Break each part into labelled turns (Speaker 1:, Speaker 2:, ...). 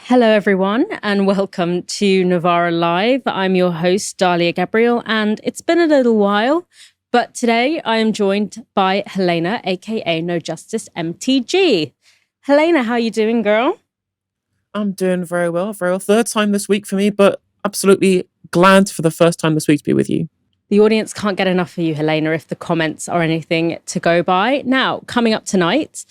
Speaker 1: Hello, everyone, and welcome to Novara Live. I'm your host, Dalia Gebrial, and it's been a little while, but today I am joined by Helena, aka NoJusticeMTG. Helena, how you doing, girl?
Speaker 2: I'm doing very well, very well. Third time this week for me, but absolutely glad for the first time this week to be with you.
Speaker 1: The audience can't get enough of you, Helena, if the comments are anything to go by. Now, coming up tonight,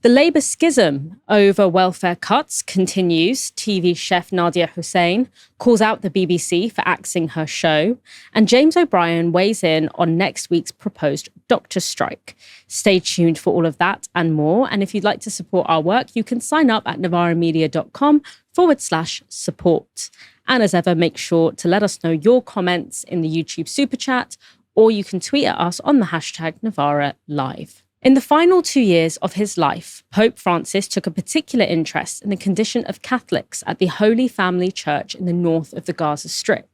Speaker 1: the Labour schism over welfare cuts continues. TV chef Nadiya Hussain calls out the BBC for axing her show. And James O'Brien weighs in on next week's proposed doctor strike. Stay tuned for all of that and more. And if you'd like to support our work, you can sign up at novaramedia.com/support. And as ever, make sure to let us know your comments in the YouTube super chat, or you can tweet at us on the hashtag Novara Live. In the final 2 years of his life, Pope Francis took a particular interest in the condition of Catholics at the Holy Family Church in the north of the Gaza Strip.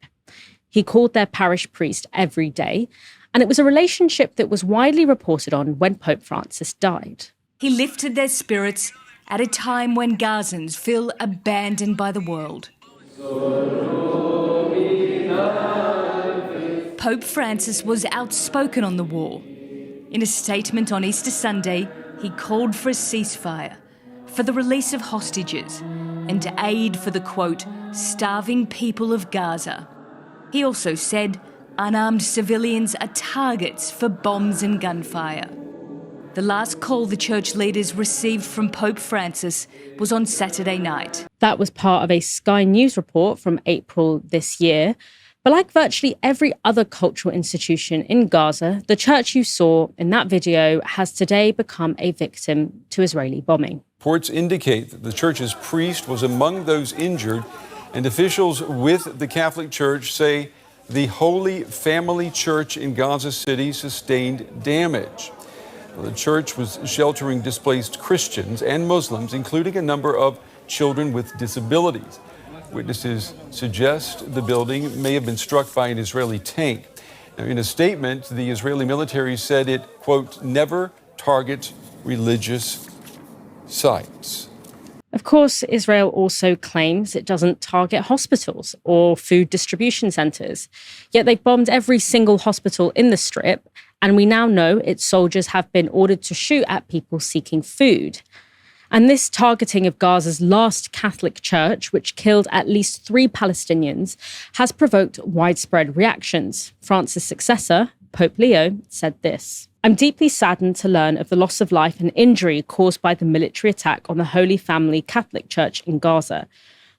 Speaker 1: He called their parish priest every day, and it was a relationship that was widely reported on when Pope Francis died.
Speaker 3: He lifted their spirits at a time when Gazans feel abandoned by the world. Pope Francis was outspoken on the war. In a statement on Easter Sunday, he called for a ceasefire, for the release of hostages, and aid for the, quote, starving people of Gaza. He also said unarmed civilians are targets for bombs and gunfire. The last call the church leaders received from Pope Francis was on Saturday night.
Speaker 1: That was part of a Sky News report from April this year. But like virtually every other cultural institution in Gaza, the church you saw in that video has today become a victim to Israeli bombing.
Speaker 4: Reports indicate that the church's priest was among those injured, and officials with the Catholic Church say the Holy Family Church in Gaza City sustained damage. The church was sheltering displaced Christians and Muslims, including a number of children with disabilities. Witnesses suggest the building may have been struck by an Israeli tank. Now, in a statement, the Israeli military said it, quote, never targets religious sites.
Speaker 1: Of course, Israel also claims it doesn't target hospitals or food distribution centres. Yet they bombed every single hospital in the Strip, and we now know its soldiers have been ordered to shoot at people seeking food. And this targeting of Gaza's last Catholic church, which killed at least 3 Palestinians, has provoked widespread reactions. Francis' successor, Pope Leo, said this: I'm deeply saddened to learn of the loss of life and injury caused by the military attack on the Holy Family Catholic Church in Gaza.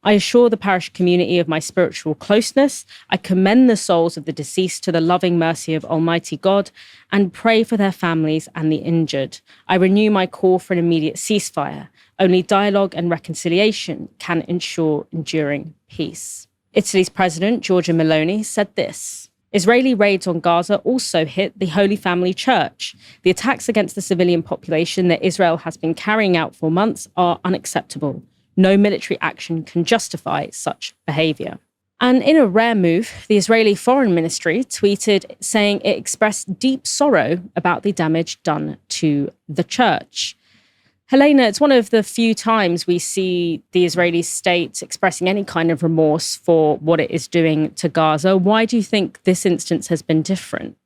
Speaker 1: I assure the parish community of my spiritual closeness. I commend the souls of the deceased to the loving mercy of Almighty God and pray for their families and the injured. I renew my call for an immediate ceasefire. Only dialogue and reconciliation can ensure enduring peace. Italy's President, Giorgia Meloni, said this: Israeli raids on Gaza also hit the Holy Family Church. The attacks against the civilian population that Israel has been carrying out for months are unacceptable. No military action can justify such behaviour. And in a rare move, the Israeli Foreign Ministry tweeted saying it expressed deep sorrow about the damage done to the church. Helena, it's one of the few times we see the Israeli state expressing any kind of remorse for what it is doing to Gaza. Why do you think this instance has been different?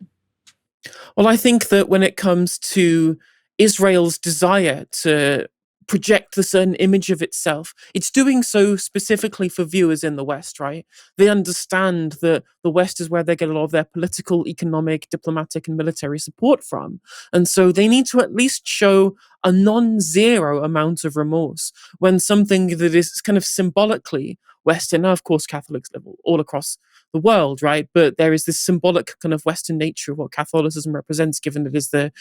Speaker 2: Well, I think that when it comes to Israel's desire to project a certain image of itself, it's doing so specifically for viewers in the West, right? They understand that the West is where they get a lot of their political, economic, diplomatic, and military support from. And so they need to at least show a non-zero amount of remorse when something that is kind of symbolically Western. Now, of course, Catholics live all across the world, right? But there is this symbolic kind of Western nature of what Catholicism represents, given it is the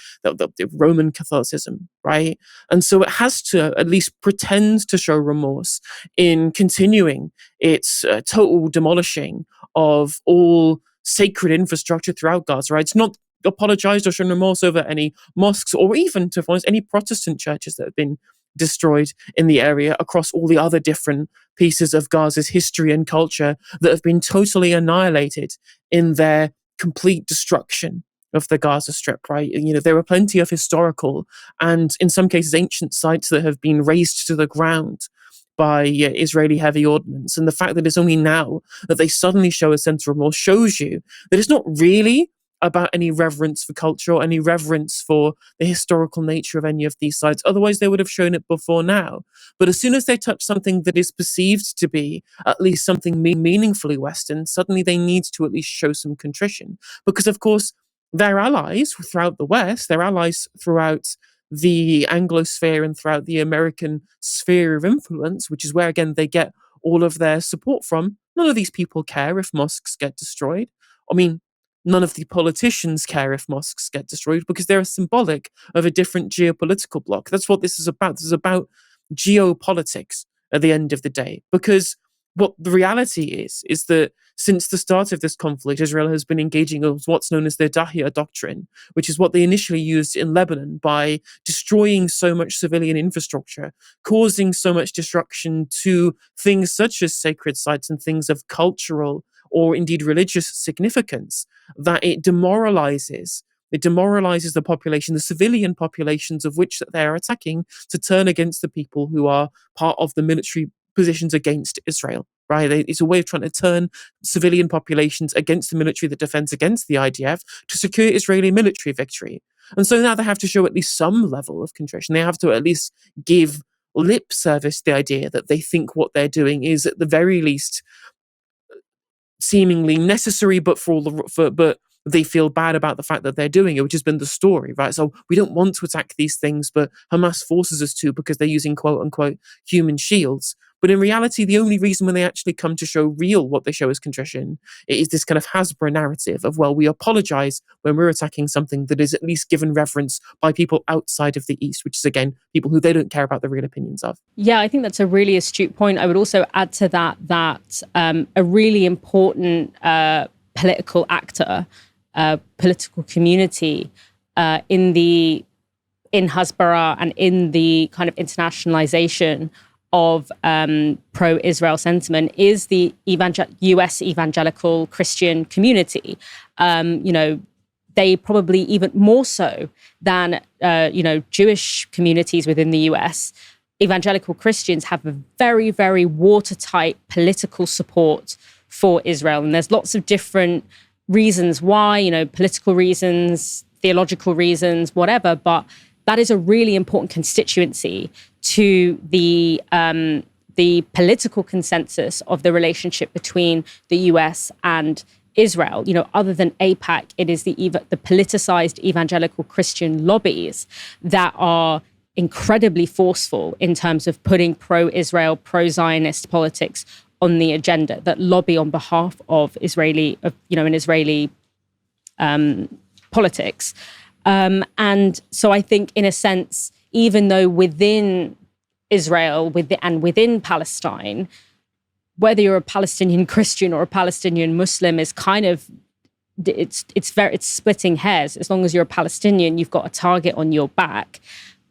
Speaker 2: Roman Catholicism, right? And so it has to at least pretend to show remorse in continuing its total demolishing of all sacred infrastructure throughout Gaza, right? It's not apologized or shown remorse over any mosques or even, to be honest, any Protestant churches that have been destroyed in the area across all the other different pieces of Gaza's history and culture that have been totally annihilated in their complete destruction of the Gaza Strip, right? You know, there are plenty of historical and in some cases ancient sites that have been razed to the ground by Israeli heavy ordnance. And the fact that it's only now that they suddenly show a sense of remorse shows you that it's not really about any reverence for culture or any reverence for the historical nature of any of these sites. Otherwise, they would have shown it before now. But as soon as they touch something that is perceived to be at least something meaningfully Western, suddenly they need to at least show some contrition. Because, of course, their allies throughout the West, their allies throughout the Anglosphere and throughout the American sphere of influence, which is where, again, they get all of their support from, none of these people care if mosques get destroyed. I mean, none of the politicians care if mosques get destroyed because they're symbolic of a different geopolitical bloc. That's what this is about. This is about geopolitics at the end of the day. Because what the reality is that since the start of this conflict, Israel has been engaging in what's known as the Dalia doctrine, which is what they initially used in Lebanon by destroying so much civilian infrastructure, causing so much destruction to things such as sacred sites and things of cultural or indeed religious significance, that it demoralizes the population, the civilian populations of which that they are attacking, to turn against the people who are part of the military positions against Israel, right? It's a way of trying to turn civilian populations against the military that defends against the IDF to secure Israeli military victory. And so now they have to show at least some level of contrition. They have to at least give lip service to the idea that they think what they're doing is at the very least seemingly necessary, but but they feel bad about the fact that they're doing it, which has been the story, right? So we don't want to attack these things, but Hamas forces us to because they're using quote unquote human shields. But in reality, the only reason when they actually come to show what they show as contrition, it is this kind of Hasbro narrative of, well, we apologize when we're attacking something that is at least given reverence by people outside of the East, which is, again, people who they don't care about the real opinions of.
Speaker 1: Yeah, I think that's a really astute point. I would also add to that a really important political actor, political community in Hasbara and in the kind of internationalization of pro-Israel sentiment is the US evangelical Christian community. They probably even more so than, Jewish communities within the US, evangelical Christians have a very, very watertight political support for Israel. And there's lots of different reasons why, political reasons, theological reasons, whatever, but that is a really important constituency to the political consensus of the relationship between the US and Israel. Other than AIPAC, it is the politicized evangelical Christian lobbies that are incredibly forceful in terms of putting pro-Israel, pro-Zionist politics on the agenda, that lobby on behalf of Israeli politics. And so I think, in a sense, even though within Israel and within Palestine, whether you're a Palestinian Christian or a Palestinian Muslim is kind of, it's splitting hairs. As long as you're a Palestinian, you've got a target on your back.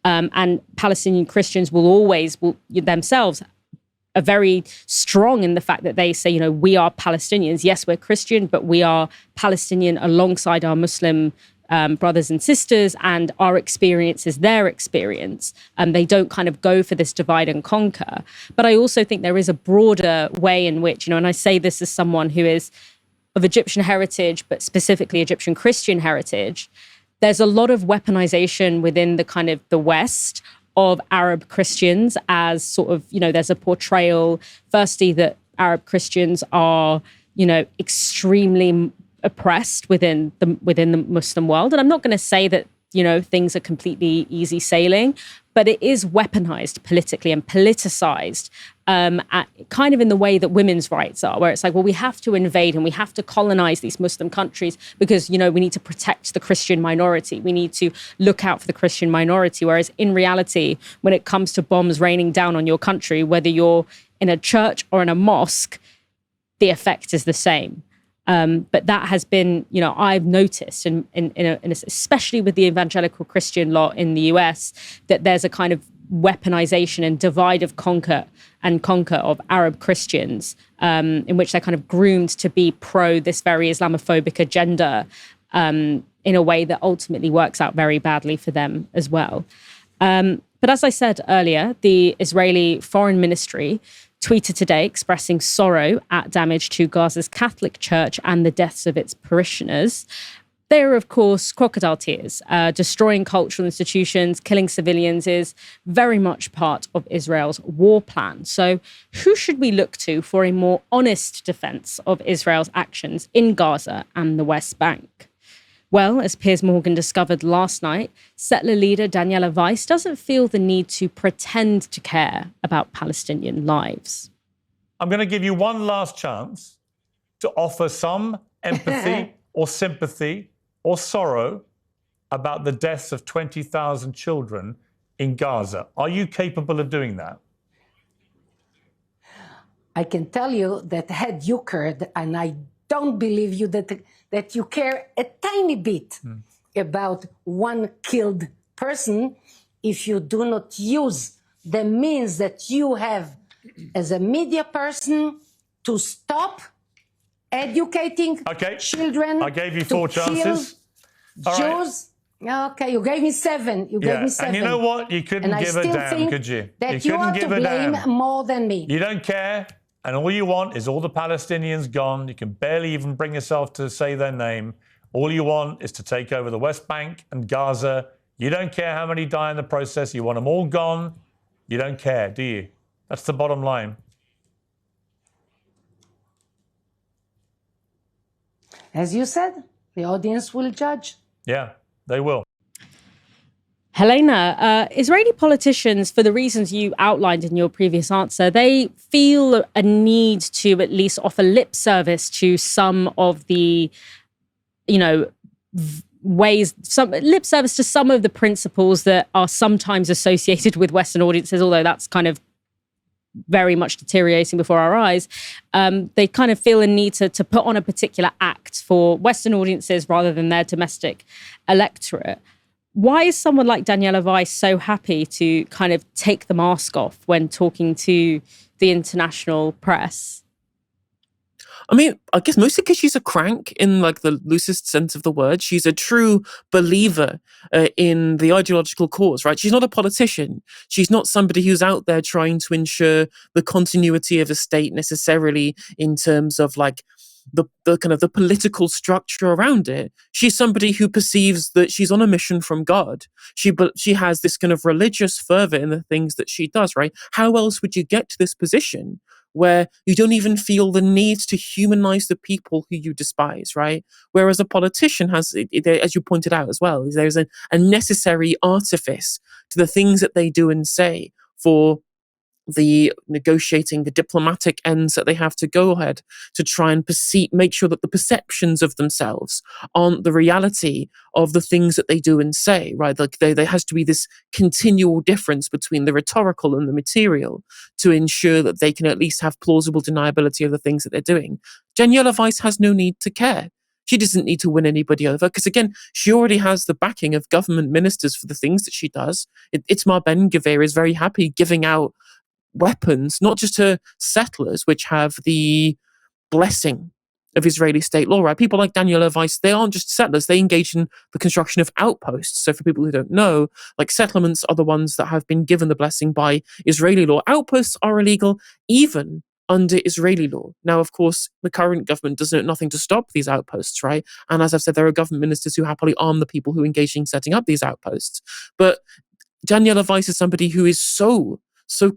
Speaker 1: And Palestinian Christians will themselves are very strong in the fact that they say, we are Palestinians. Yes, we're Christian, but we are Palestinian alongside our Muslim brothers and sisters, and our experience is their experience. They don't kind of go for this divide and conquer. But I also think there is a broader way in which, and I say this as someone who is of Egyptian heritage, but specifically Egyptian Christian heritage, there's a lot of weaponization within the kind of the West of Arab Christians as sort of, there's a portrayal, firstly, that Arab Christians are, extremely oppressed within the Muslim world. And I'm not going to say that, things are completely easy sailing, but it is weaponized politically and politicized kind of in the way that women's rights are, where it's like, well, we have to invade and we have to colonize these Muslim countries because, we need to protect the Christian minority. We need to look out for the Christian minority. Whereas in reality, when it comes to bombs raining down on your country, whether you're in a church or in a mosque, the effect is the same. But that has been, I've noticed, especially with the evangelical Christian lot in the US, that there's a kind of weaponization and divide of conquer of Arab Christians, in which they're kind of groomed to be pro this very Islamophobic agenda in a way that ultimately works out very badly for them as well. But as I said earlier, the Israeli Foreign Ministry tweeted today expressing sorrow at damage to Gaza's Catholic Church and the deaths of its parishioners. They are, of course, crocodile tears. Destroying cultural institutions, killing civilians is very much part of Israel's war plan. So who should we look to for a more honest defense of Israel's actions in Gaza and the West Bank? Well, as Piers Morgan discovered last night, settler leader Daniela Weiss doesn't feel the need to pretend to care about Palestinian lives.
Speaker 5: I'm going to give you one last chance to offer some empathy or sympathy or sorrow about the deaths of 20,000 children in Gaza. Are you capable of doing that?
Speaker 6: I can tell you that had you cared, and I don't believe you that you care a tiny bit about one killed person, if you do not use the means that you have as a media person to stop educating children.
Speaker 5: I gave you 4 chances.
Speaker 6: Jews. Right. Okay, you gave me 7. You gave me 7.
Speaker 5: And you know what? You couldn't give a damn, could you?
Speaker 6: That you are to blame more than me.
Speaker 5: You don't care. And all you want is all the Palestinians gone. You can barely even bring yourself to say their name. All you want is to take over the West Bank and Gaza. You don't care how many die in the process. You want them all gone. You don't care, do you? That's the bottom line.
Speaker 6: As you said, the audience will judge.
Speaker 5: Yeah, they will.
Speaker 1: Helena, Israeli politicians, for the reasons you outlined in your previous answer, they feel a need to at least offer lip service to some of the, ways, some lip service to some of the principles that are sometimes associated with Western audiences, although that's kind of very much deteriorating before our eyes. They kind of feel a need to put on a particular act for Western audiences rather than their domestic electorate. Why is someone like Daniela Weiss so happy to kind of take the mask off when talking to the international press?
Speaker 2: I mean, I guess mostly because she's a crank in like the loosest sense of the word. She's a true believer in the ideological cause, right? She's not a politician. She's not somebody who's out there trying to ensure the continuity of a state necessarily in terms of like the kind of the political structure around it. She's somebody who perceives that she's on a mission from God. She has this kind of religious fervor in the things that she does, right? How else would you get to this position where you don't even feel the need to humanize the people who you despise, right? Whereas a politician has, as you pointed out as well, there's a necessary artifice to the things that they do and say for the negotiating, the diplomatic ends that they have to go ahead to try and make sure that the perceptions of themselves aren't the reality of the things that they do and say, right? Like there has to be this continual difference between the rhetorical and the material to ensure that they can at least have plausible deniability of the things that they're doing. Daniela Weiss has no need to care. She doesn't need to win anybody over because, again, she already has the backing of government ministers for the things that she does. Itamar Ben-Gvir is very happy giving out weapons, not just to settlers, which have the blessing of Israeli state law, right? People like Daniela Weiss, they aren't just settlers, they engage in the construction of outposts. So for people who don't know, like settlements are the ones that have been given the blessing by Israeli law. Outposts are illegal even under Israeli law. Now, of course, the current government does nothing to stop these outposts, right? And as I've said, there are government ministers who happily arm the people who engage in setting up these outposts. But Daniela Weiss is somebody who is so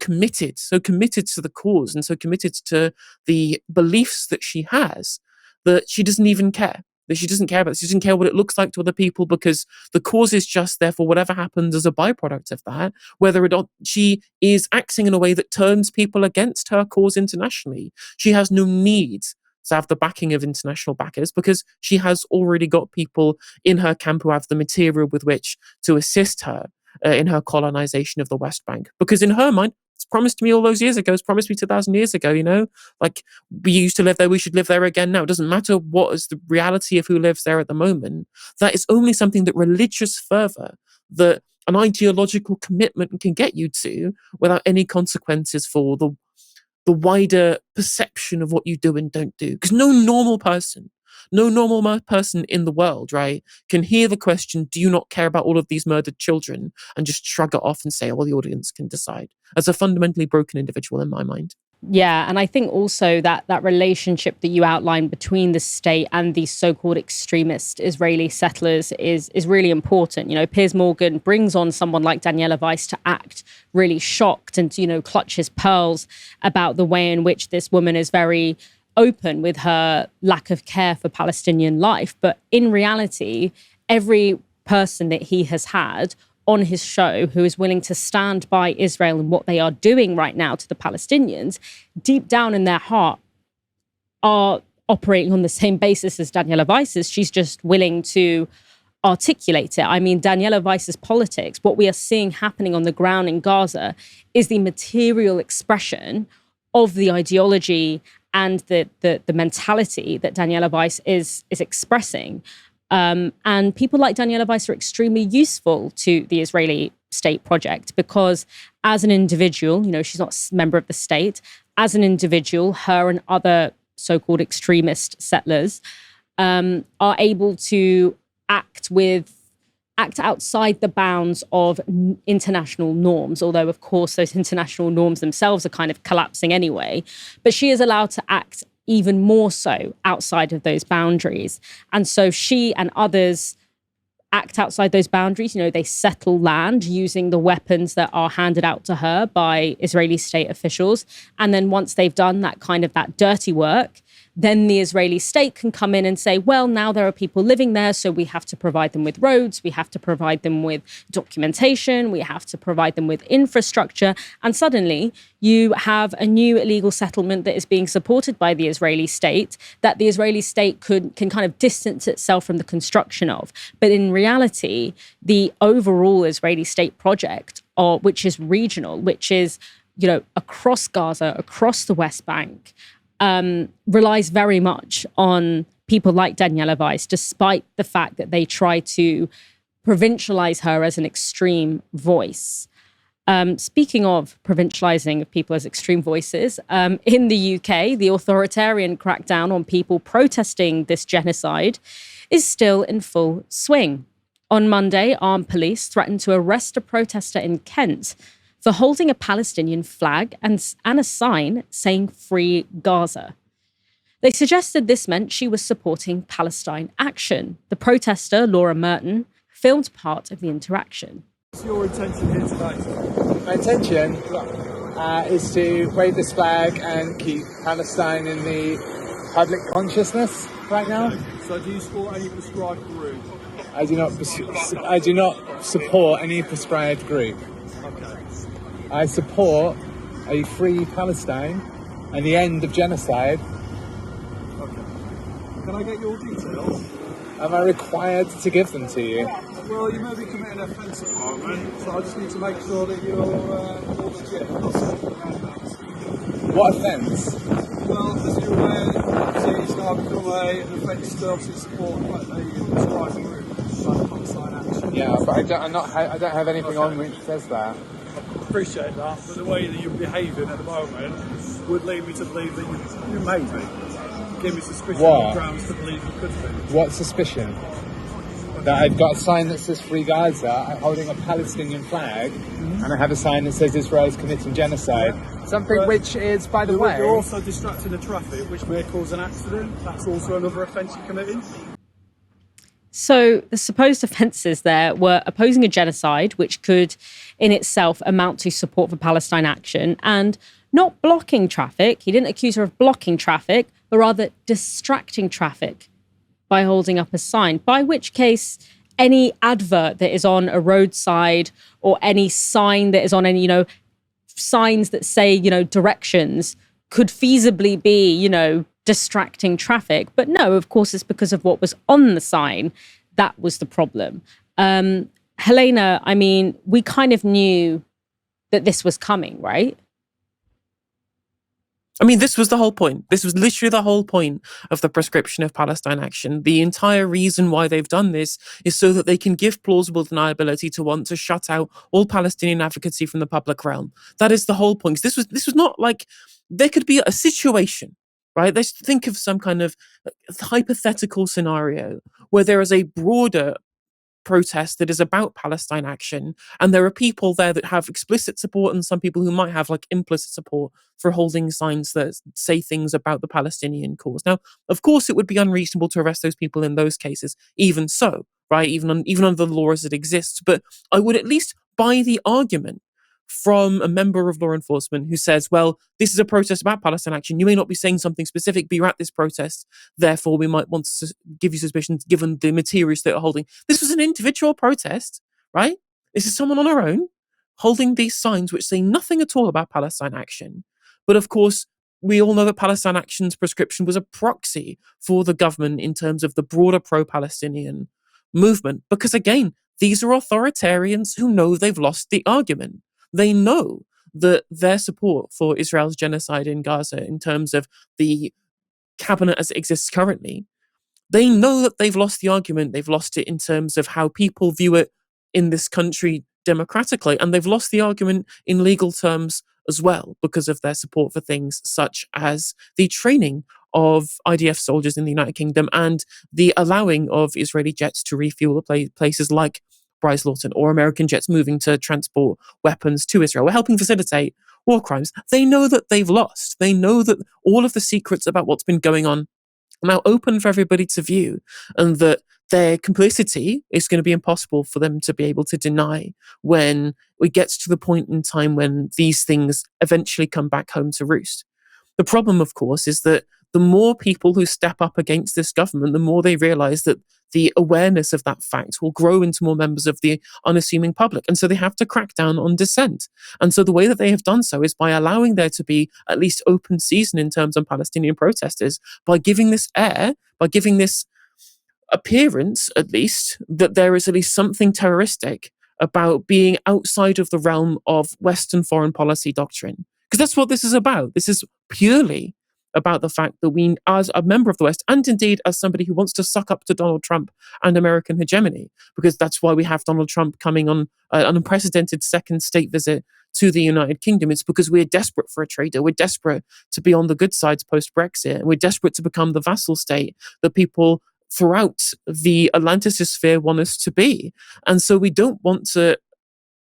Speaker 2: committed to the cause and so committed to the beliefs that she has that she doesn't even care. That she doesn't care about. She doesn't care what it looks like to other people because the cause is just there for whatever happens as a byproduct of that, whether or not she is acting in a way that turns people against her cause internationally. She has no need to have the backing of international backers because she has already got people in her camp who have the material with which to assist her in her colonization of the West Bank. Because in her mind, it's promised to me all those years ago, it's promised me 2,000 years ago, like we used to live there, we should live there again now. It doesn't matter what is the reality of who lives there at the moment. That is only something that religious fervor, that an ideological commitment can get you to without any consequences for the wider perception of what you do and don't do. Because no normal person, no normal person in the world, right, can hear the question, do you not care about all of these murdered children, and just shrug it off and say, oh, well, the audience can decide. As a fundamentally broken individual in my mind.
Speaker 1: Yeah, and I think also that relationship that you outlined between the state and these so-called extremist Israeli settlers is really important. You know, Piers Morgan brings on someone like Daniela Weiss to act really shocked and, you know, clutch his pearls about the way in which this woman is very open with her lack of care for Palestinian life. But in reality, every person that he has had on his show who is willing to stand by Israel and what they are doing right now to the Palestinians, deep down in their heart are operating on the same basis as Daniela Weiss's. She's just willing to articulate it. I mean, Daniela Weiss's politics, what we are seeing happening on the ground in Gaza is the material expression of the ideology and the mentality that Daniela Weiss is expressing. And people like Daniela Weiss are extremely useful to the Israeli state project because as an individual, you know, she's not a member of the state. As an individual, her and other so-called extremist settlers are able to act outside the bounds of international norms, although, of course, those international norms themselves are kind of collapsing anyway. But she is allowed to act even more so outside of those boundaries. And so she and others act outside those boundaries. You know, they settle land using the weapons that are handed out to her by Israeli state officials. And then once they've done that dirty work, then the Israeli state can come in and say, well, now there are people living there, so we have to provide them with roads, we have to provide them with documentation, we have to provide them with infrastructure. And suddenly you have a new illegal settlement that is being supported by the Israeli state that the Israeli state can kind of distance itself from the construction of. But in reality, the overall Israeli state project, which is regional, which is, you know, across Gaza, across the West Bank, relies very much on people like Daniela Weiss, despite the fact that they try to provincialize her as an extreme voice. Speaking of provincializing of people as extreme voices, in the UK, the authoritarian crackdown on people protesting this genocide is still in full swing. On Monday, armed police threatened to arrest a protester in Kent for holding a Palestinian flag and a sign saying "Free Gaza." They suggested this meant she was supporting Palestine Action. The protester, Laura Merton, filmed part of the interaction.
Speaker 7: What's your intention here today?
Speaker 8: My intention is to wave this flag and keep Palestine in the public consciousness right now.
Speaker 7: So do you support any prescribed group?
Speaker 8: I do not support any prescribed group.
Speaker 7: Okay.
Speaker 8: I support a free Palestine and the end of genocide.
Speaker 7: Okay. Can I get your details?
Speaker 8: Am I required to give them to you?
Speaker 7: Well, you may be committing an offence at the moment, so I just need to make sure that you're all legit.
Speaker 8: What offence?
Speaker 7: Well, as you're aware, it's now become an offence to obviously support a prescribed group, like Palestine Action.
Speaker 8: Yeah, but I don't have anything on which says that.
Speaker 7: Appreciate that, but the way that you're behaving at the moment would lead me to believe that you may be. Give me suspicion of grounds to believe you could be.
Speaker 8: What suspicion? That I've got a sign that says Free Gaza, I'm holding a Palestinian flag, and I have a sign that says Israel is committing genocide. Yeah. Something but which is, by the way...
Speaker 7: You're also distracting the traffic, which may cause an accident. That's also another offence you're committing.
Speaker 1: So the supposed offences there were opposing a genocide, which could in itself amount to support for Palestine Action, and not blocking traffic. He didn't accuse her of blocking traffic, but rather distracting traffic by holding up a sign, by which case any advert that is on a roadside or any sign that is on any, signs that say, directions could feasibly be, distracting traffic. But no, of course, it's because of what was on the sign. That was the problem. Helena, I mean, we kind of knew that this was coming, right?
Speaker 2: I mean, this was the whole point. This was literally the whole point of the prescription of Palestine Action. The entire reason why they've done this is so that they can give plausible deniability to want to shut out all Palestinian advocacy from the public realm. That is the whole point. This was not like there could be a situation right? Let's think of some kind of hypothetical scenario where there is a broader protest that is about Palestine action, and there are people there that have explicit support and some people who might have like implicit support for holding signs that say things about the Palestinian cause. Now, of course, it would be unreasonable to arrest those people in those cases, even so, right? Even under the laws that exist. But I would at least buy the argument from a member of law enforcement who says, well, this is a protest about Palestine action. You may not be saying something specific, but you're at this protest. Therefore, we might want to give you suspicions given the materials that are holding. This was an individual protest, right? This is someone on her own holding these signs which say nothing at all about Palestine action. But of course, we all know that Palestine Action's prescription was a proxy for the government in terms of the broader pro-Palestinian movement. Because again, these are authoritarians who know they've lost the argument. They know that their support for Israel's genocide in Gaza, in terms of the cabinet as it exists currently, they know that they've lost the argument. They've lost it in terms of how people view it in this country democratically, and they've lost the argument in legal terms as well because of their support for things such as the training of IDF soldiers in the United Kingdom and the allowing of Israeli jets to refuel places like Bryce Lawton, or American jets moving to transport weapons to Israel. We're helping facilitate war crimes. They know that they've lost. They know that all of the secrets about what's been going on are now open for everybody to view, and that their complicity is going to be impossible for them to be able to deny when it gets to the point in time when these things eventually come back home to roost. The problem, of course, is that the more people who step up against this government, the more they realize that the awareness of that fact will grow into more members of the unassuming public. And so they have to crack down on dissent. And so the way that they have done so is by allowing there to be at least open season in terms of Palestinian protesters, by giving this air, by giving this appearance, at least, that there is at least something terroristic about being outside of the realm of Western foreign policy doctrine. Because that's what this is about. This is purely about the fact that we, as a member of the West, and indeed as somebody who wants to suck up to Donald Trump and American hegemony, because that's why we have Donald Trump coming on an unprecedented second state visit to the United Kingdom. It's because we're desperate for a trader. We're desperate to be on the good sides post-Brexit. And we're desperate to become the vassal state that people throughout the Atlanticist sphere want us to be. And so we don't want to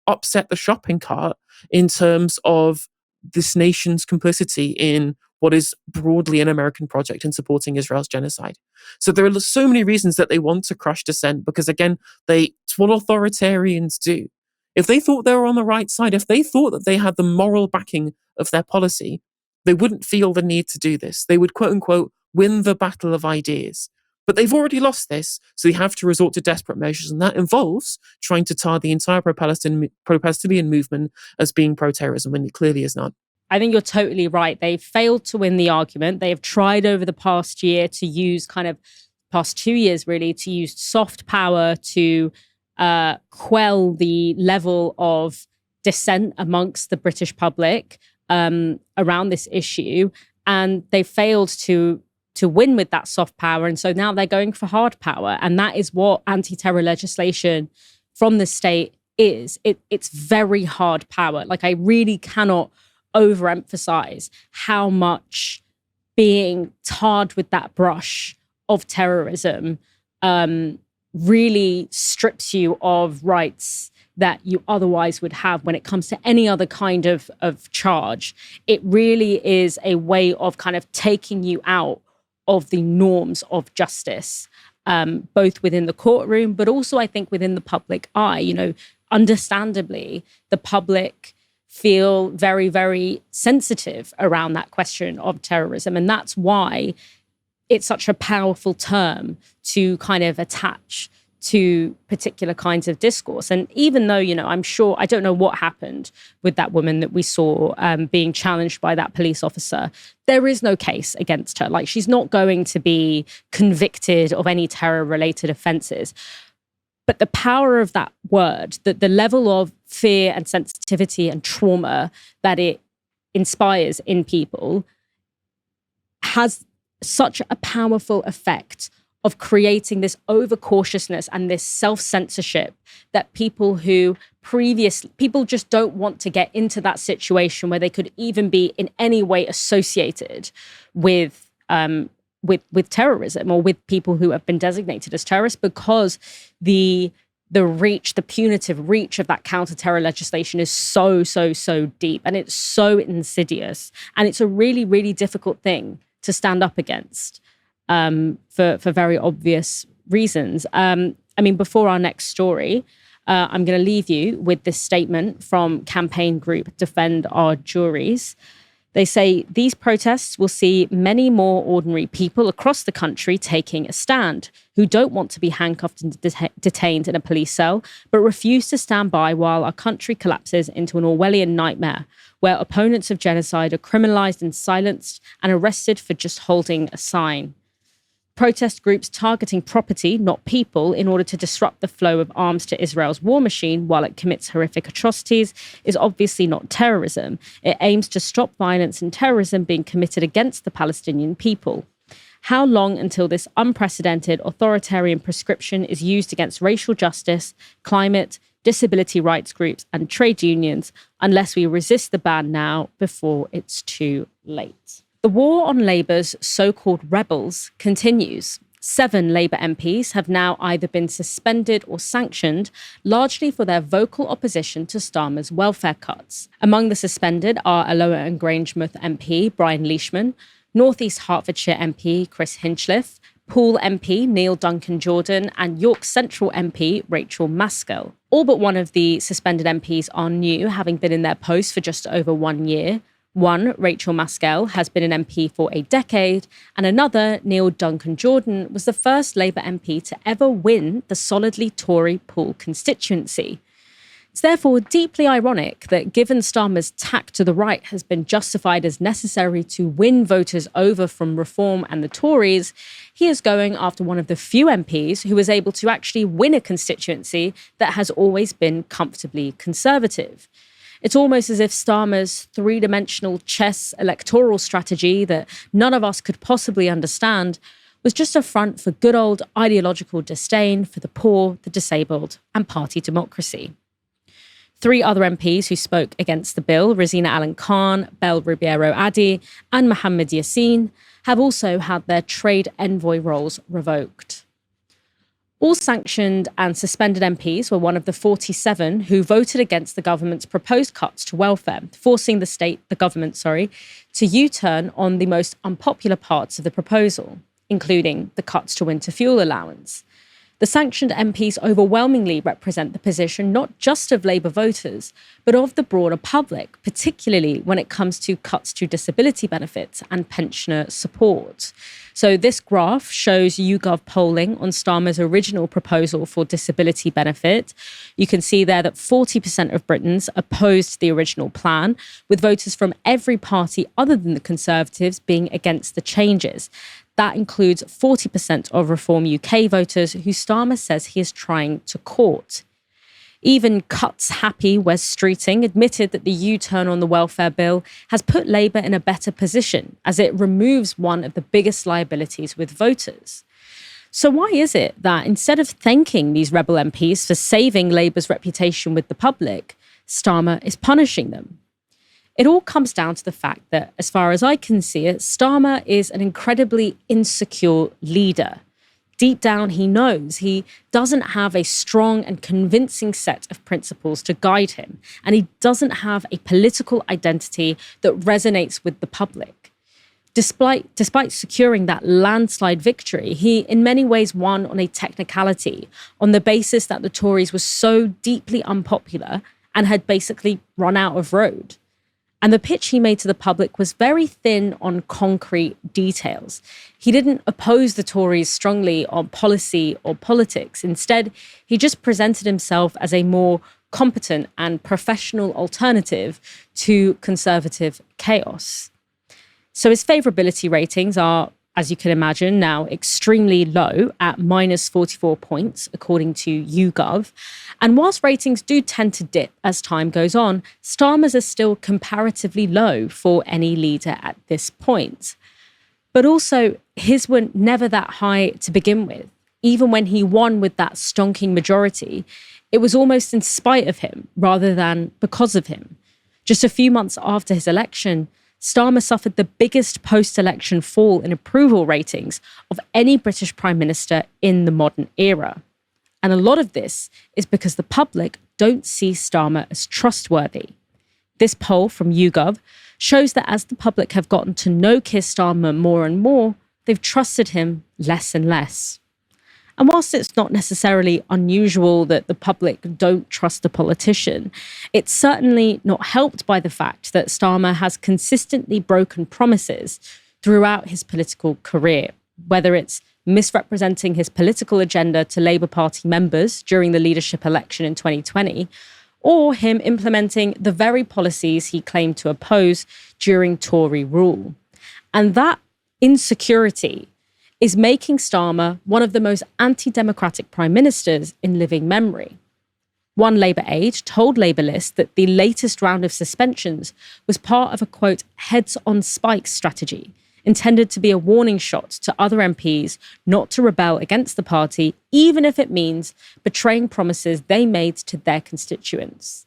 Speaker 2: upset the shopping cart in terms of this nation's complicity in what is broadly an American project in supporting Israel's genocide. So there are so many reasons that they want to crush dissent, because again, it's what authoritarians do. If they thought they were on the right side, if they thought that they had the moral backing of their policy, they wouldn't feel the need to do this. They would, quote unquote, win the battle of ideas. But they've already lost this, so they have to resort to desperate measures, and that involves trying to tar the entire pro-Palestinian movement as being pro-terrorism, when it clearly is not.
Speaker 1: I think you're totally right. They've failed to win the argument. They have tried over the past year to use past 2 years really, to use soft power to quell the level of dissent amongst the British public around this issue. And they failed to win with that soft power. And so now they're going for hard power. And that is what anti-terror legislation from the state is. It's very hard power. Like, I really cannot overemphasize how much being tarred with that brush of terrorism really strips you of rights that you otherwise would have when it comes to any other kind of charge. It really is a way of kind of taking you out of the norms of justice, both within the courtroom, but also I think within the public eye. You know, understandably, the public feel very, very sensitive around that question of terrorism. And that's why it's such a powerful term to kind of attach to particular kinds of discourse. And even though, you know, I'm sure, I don't know what happened with that woman that we saw being challenged by that police officer, there is no case against her. Like, she's not going to be convicted of any terror-related offenses. But the power of that word, the level of fear and sensitivity and trauma that it inspires in people has such a powerful effect of creating this overcautiousness and this self-censorship that people just don't want to get into that situation where they could even be in any way associated with with terrorism or with people who have been designated as terrorists, because the punitive reach of that counter-terror legislation is so deep, and it's so insidious, and it's a really, really difficult thing to stand up against for very obvious reasons. Before our next story, I'm going to leave you with this statement from campaign group Defend Our Juries. They say these protests will see many more ordinary people across the country taking a stand who don't want to be handcuffed and detained in a police cell, but refuse to stand by while our country collapses into an Orwellian nightmare where opponents of genocide are criminalized and silenced and arrested for just holding a sign. Protest groups targeting property, not people, in order to disrupt the flow of arms to Israel's war machine while it commits horrific atrocities is obviously not terrorism. It aims to stop violence and terrorism being committed against the Palestinian people. How long until this unprecedented authoritarian prescription is used against racial justice, climate, disability rights groups, and trade unions unless we resist the ban now before it's too late? The war on Labour's so-called rebels continues. 7 Labour MPs have now either been suspended or sanctioned, largely for their vocal opposition to Starmer's welfare cuts. Among the suspended are Alloa and Grangemouth MP Brian Leishman, North East Hertfordshire MP Chris Hinchliffe, Poole MP Neil Duncan-Jordan, and York Central MP Rachel Maskell. All but one of the suspended MPs are new, having been in their post for just over 1 year. One, Rachel Maskell, has been an MP for a decade, and another, Neil Duncan-Jordan, was the first Labour MP to ever win the solidly Tory Poole constituency. It's therefore deeply ironic that given Starmer's tack to the right has been justified as necessary to win voters over from Reform and the Tories, he is going after one of the few MPs who was able to actually win a constituency that has always been comfortably Conservative. It's almost as if Starmer's three-dimensional chess electoral strategy that none of us could possibly understand was just a front for good old ideological disdain for the poor, the disabled, and party democracy. 3 other MPs who spoke against the bill, Rosina Allen-Khan, Bel Rubiero-Addy, and Mohammed Yassin, have also had their trade envoy roles revoked. All sanctioned and suspended MPs were one of the 47 who voted against the government's proposed cuts to welfare, forcing the government, to U-turn on the most unpopular parts of the proposal, including the cuts to winter fuel allowance. The sanctioned MPs overwhelmingly represent the position not just of Labour voters, but of the broader public, particularly when it comes to cuts to disability benefits and pensioner support. So this graph shows YouGov polling on Starmer's original proposal for disability benefit. You can see there that 40% of Britons opposed the original plan, with voters from every party other than the Conservatives being against the changes. That includes 40% of Reform UK voters who Starmer says he is trying to court. Even cuts-happy Wes Streeting admitted that the U-turn on the welfare bill has put Labour in a better position as it removes one of the biggest liabilities with voters. So why is it that instead of thanking these rebel MPs for saving Labour's reputation with the public, Starmer is punishing them? It all comes down to the fact that, as far as I can see it, Starmer is an incredibly insecure leader. Deep down, he knows he doesn't have a strong and convincing set of principles to guide him, and he doesn't have a political identity that resonates with the public. Despite securing that landslide victory, he in many ways won on a technicality, on the basis that the Tories were so deeply unpopular and had basically run out of road. And the pitch he made to the public was very thin on concrete details. He didn't oppose the Tories strongly on policy or politics. Instead, he just presented himself as a more competent and professional alternative to Conservative chaos. So his favourability ratings are, as you can imagine, now extremely low at minus 44 points, according to YouGov. And whilst ratings do tend to dip as time goes on, Starmer's are still comparatively low for any leader at this point. But also, his were never that high to begin with. Even when he won with that stonking majority, it was almost in spite of him rather than because of him. Just a few months after his election, Starmer suffered the biggest post-election fall in approval ratings of any British Prime Minister in the modern era. And a lot of this is because the public don't see Starmer as trustworthy. This poll from YouGov shows that as the public have gotten to know Keir Starmer more and more, they've trusted him less and less. And whilst it's not necessarily unusual that the public don't trust a politician, it's certainly not helped by the fact that Starmer has consistently broken promises throughout his political career, whether it's misrepresenting his political agenda to Labour Party members during the leadership election in 2020, or him implementing the very policies he claimed to oppose during Tory rule. And that insecurity is making Starmer one of the most anti-democratic prime ministers in living memory. One Labour aide told Labour List that the latest round of suspensions was part of a, quote, heads on spikes strategy, intended to be a warning shot to other MPs not to rebel against the party, even if it means betraying promises they made to their constituents.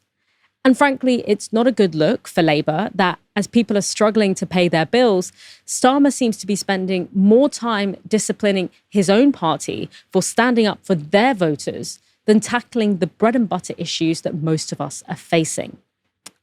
Speaker 1: And frankly, it's not a good look for Labour that, as people are struggling to pay their bills, Starmer seems to be spending more time disciplining his own party for standing up for their voters than tackling the bread and butter issues that most of us are facing.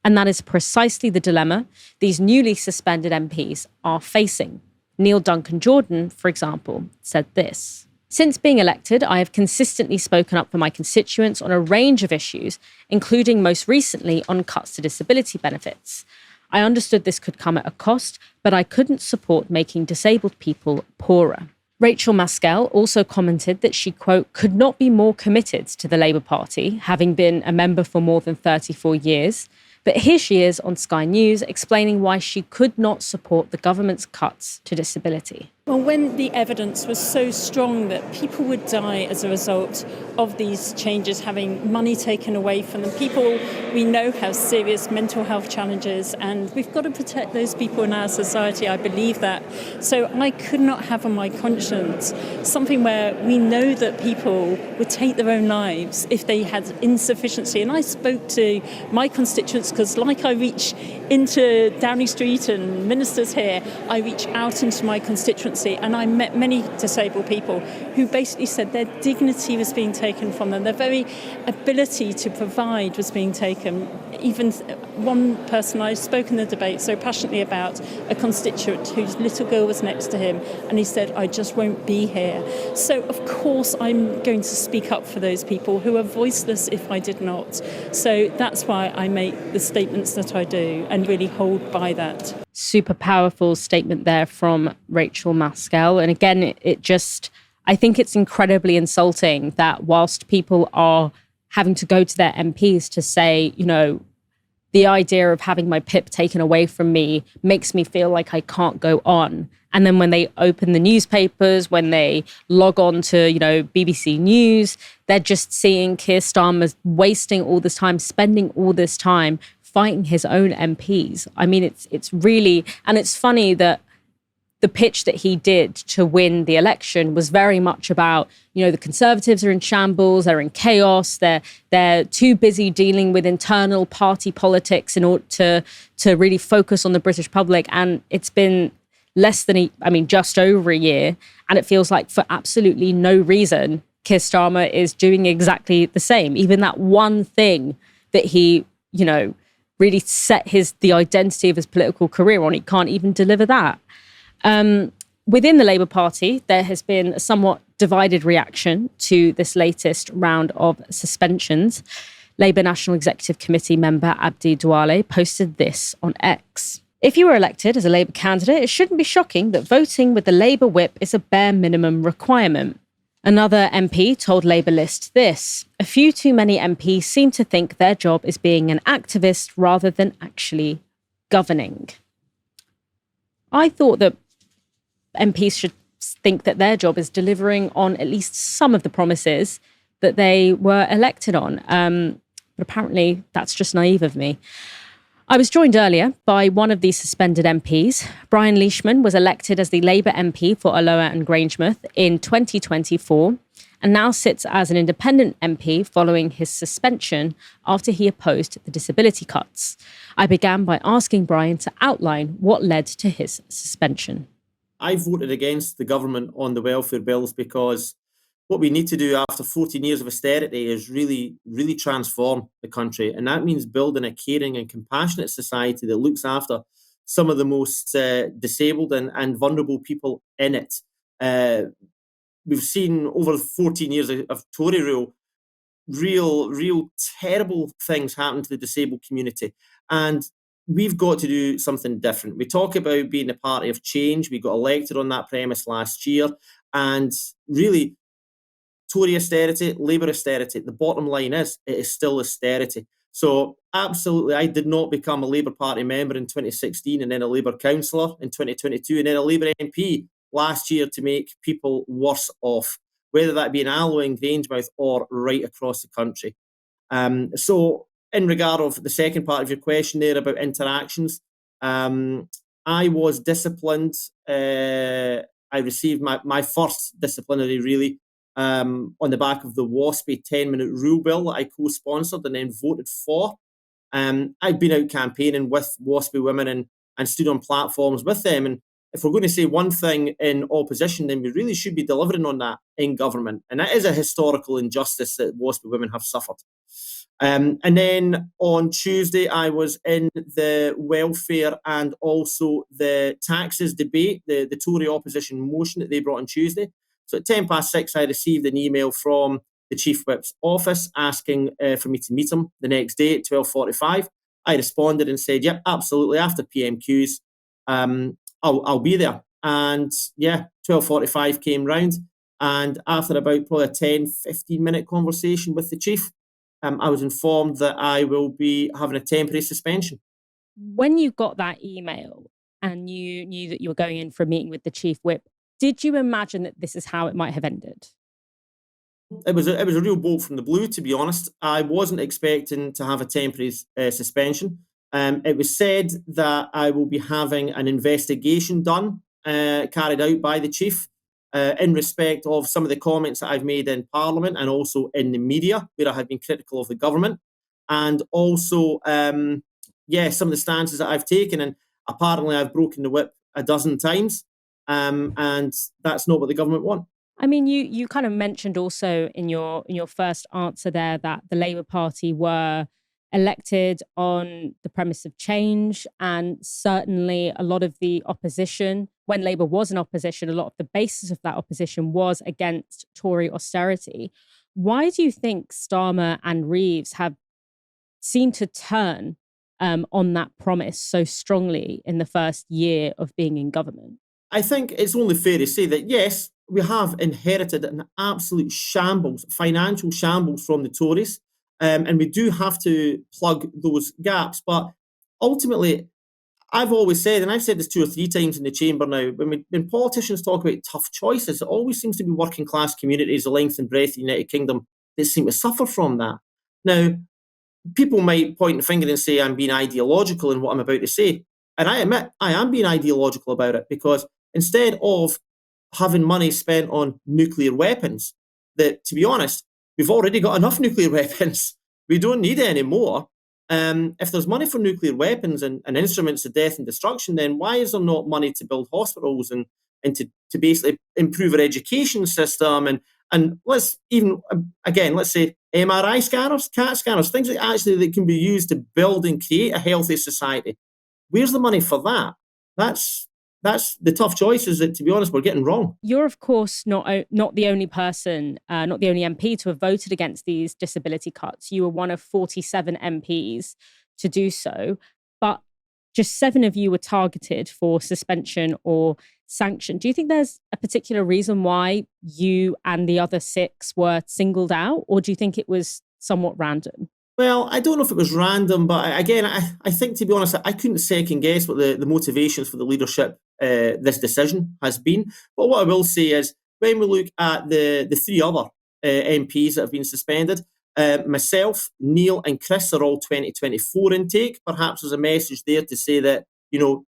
Speaker 1: And that is precisely the dilemma these newly suspended MPs are facing. Neil Duncan Jordan, for example, said this: "Since being elected, I have consistently spoken up for my constituents on a range of issues, including most recently on cuts to disability benefits. I understood this could come at a cost, but I couldn't support making disabled people poorer." Rachel Maskell also commented that she, quote, could not be more committed to the Labour Party, having been a member for more than 34 years. But here she is on Sky News explaining why she could not support the government's cuts to disability.
Speaker 9: Well, when the evidence was so strong that people would die as a result of these changes, having money taken away from them, people we know have serious mental health challenges, and we've got to protect those people in our society. I believe that. So I could not have on my conscience something where we know that people would take their own lives if they had insufficiency. And I spoke to my constituents because, like I reach into Downing Street and ministers here, I reach out into my constituents. And I met many disabled people who basically said their dignity was being taken from them, their very ability to provide was being taken. Even one person I spoke in the debate so passionately about, a constituent whose little girl was next to him, and he said, I just won't be here. So of course I'm going to speak up for those people who are voiceless if I did not. So that's why I make the statements that I do and really hold by that.
Speaker 1: Super powerful statement there from Rachel Maskell. And again, I think it's incredibly insulting that whilst people are having to go to their MPs to say, you know, the idea of having my PIP taken away from me makes me feel like I can't go on. And then when they open the newspapers, when they log on to, you know, BBC News, they're just seeing Keir Starmer wasting all this time, spending all this time fighting his own MPs. I mean, it's really, and it's funny that the pitch that he did to win the election was very much about, you know, the Conservatives are in shambles, they're in chaos, they're too busy dealing with internal party politics in order to really focus on the British public. And it's been just over a year, and it feels like for absolutely no reason, Keir Starmer is doing exactly the same. Even that one thing that he, you know, really set the identity of his political career on, he can't even deliver that. Within the Labour Party, there has been a somewhat divided reaction to this latest round of suspensions. Labour National Executive Committee member Abdi Douale posted this on X. If you were elected as a Labour candidate, it shouldn't be shocking that voting with the Labour whip is a bare minimum requirement. Another MP told Labour List this: a few too many MPs seem to think their job is being an activist rather than actually governing. I thought that MPs should think that their job is delivering on at least some of the promises that they were elected on. But apparently that's just naive of me. I was joined earlier by one of these suspended MPs. Brian Leishman was elected as the Labour MP for Alloa and Grangemouth in 2024. and now sits as an independent MP following his suspension after he opposed the disability cuts. I began by asking Brian to outline what led to his suspension.
Speaker 10: I voted against the government on the welfare bills because what we need to do after 14 years of austerity is really transform the country. And that means building a caring and compassionate society that looks after some of the most disabled and vulnerable people in it. We've seen over 14 years of Tory rule, real terrible things happen to the disabled community. And we've got to do something different. We talk about being a party of change. We got elected on that premise last year. And really, Tory austerity, Labour austerity, the bottom line is it is still austerity. So absolutely, I did not become a Labour Party member in 2016 and then a Labour councillor in 2022 and then a Labour MP last year to make people worse off, whether that be in Alloa and Grangemouth or right across the country. So in regard of the second part of your question there about interactions, I was disciplined. I received my first disciplinary really on the back of the WASPy 10-minute rule bill that I co-sponsored and then voted for. I've been out campaigning with WASPy women and stood on platforms with them. And if we're going to say one thing in opposition, then we really should be delivering on that in government. And that is a historical injustice that WASPy women have suffered. And then on Tuesday, I was in the welfare and also the taxes debate, the Tory opposition motion that they brought on Tuesday. So at 6:10, I received an email from the Chief Whip's office asking for me to meet him the next day at 12:45. I responded and said, yep, absolutely. After PMQs, I'll be there. And yeah, 12:45 came round. And after about probably a 10-15-minute conversation with the Chief, I was informed that I will be having a temporary suspension.
Speaker 1: When you got that email and you knew that you were going in for a meeting with the Chief Whip, did you imagine that this is how it might have ended?
Speaker 10: It was a real bolt from the blue, to be honest. I wasn't expecting to have a temporary suspension. It was said that I will be having an investigation done, carried out by the Chief, in respect of some of the comments that I've made in Parliament and also in the media, where I have been critical of the government, and also, some of the stances that I've taken. And apparently, I've broken the whip a dozen times, and that's not what the government want.
Speaker 1: I mean, you kind of mentioned also in your first answer there that the Labour Party were elected on the premise of change, and certainly a lot of the opposition, when Labour was in opposition, a lot of the basis of that opposition was against Tory austerity. Why do you think Starmer and Reeves have seemed to turn on that promise so strongly in the first year of being in government?
Speaker 10: I think it's only fair to say that, yes, we have inherited an absolute shambles, financial shambles from the Tories. And we do have to plug those gaps. But ultimately, I've always said, and I've said this 2 or 3 times in the chamber now, when politicians talk about tough choices, it always seems to be working class communities, the length and breadth of the United Kingdom, that seem to suffer from that. Now, people might point the finger and say I'm being ideological in what I'm about to say. And I admit I am being ideological about it, because instead of having money spent on nuclear weapons, that, to be honest, we've already got enough nuclear weapons. We don't need any more. If there's money for nuclear weapons and instruments of death and destruction, then why is there not money to build hospitals and to basically improve our education system? And let's even, again, let's say MRI scanners, CAT scanners, things that can be used to build and create a healthy society. Where's the money for that? That's the tough choices that, to be honest, we're getting wrong.
Speaker 1: You're, of course, not the only person, not the only MP to have voted against these disability cuts. You were one of 47 MPs to do so, but just 7 of you were targeted for suspension or sanction. Do you think there's a particular reason why you and the other 6 were singled out, or do you think it was somewhat random?
Speaker 10: Well, I don't know if it was random, but again, I think, to be honest, I couldn't second guess what the motivations for the leadership this decision has been. But what I will say is, when we look at the 3 other MPs that have been suspended, myself, Neil and Chris are all 2024 intake. Perhaps there's a message there to say that,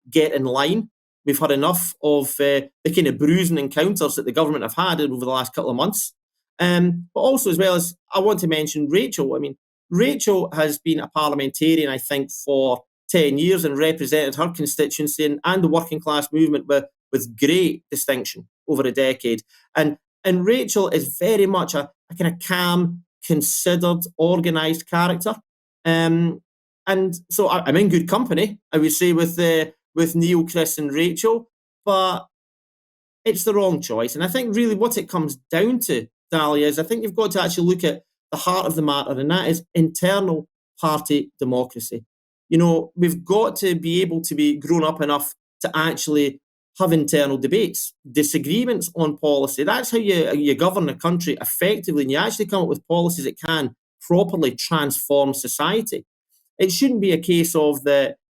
Speaker 10: get in line. We've had enough of the kind of bruising encounters that the government have had over the last couple of months. But also, as well as, I want to mention Rachel. I mean, Rachel has been a parliamentarian, I think, for 10 years and represented her constituency and the working class movement with great distinction over a decade. And Rachel is very much a kind of calm, considered, organised character. And so I'm in good company, I would say, with Neil, Chris and Rachel, but it's the wrong choice. And I think really what it comes down to, Dalia, is I think you've got to actually look at the heart of the matter, and that is internal party democracy. You know, we've got to be able to be grown up enough to actually have internal debates, disagreements on policy. That's how you govern a country effectively, and you actually come up with policies that can properly transform society. It shouldn't be a case of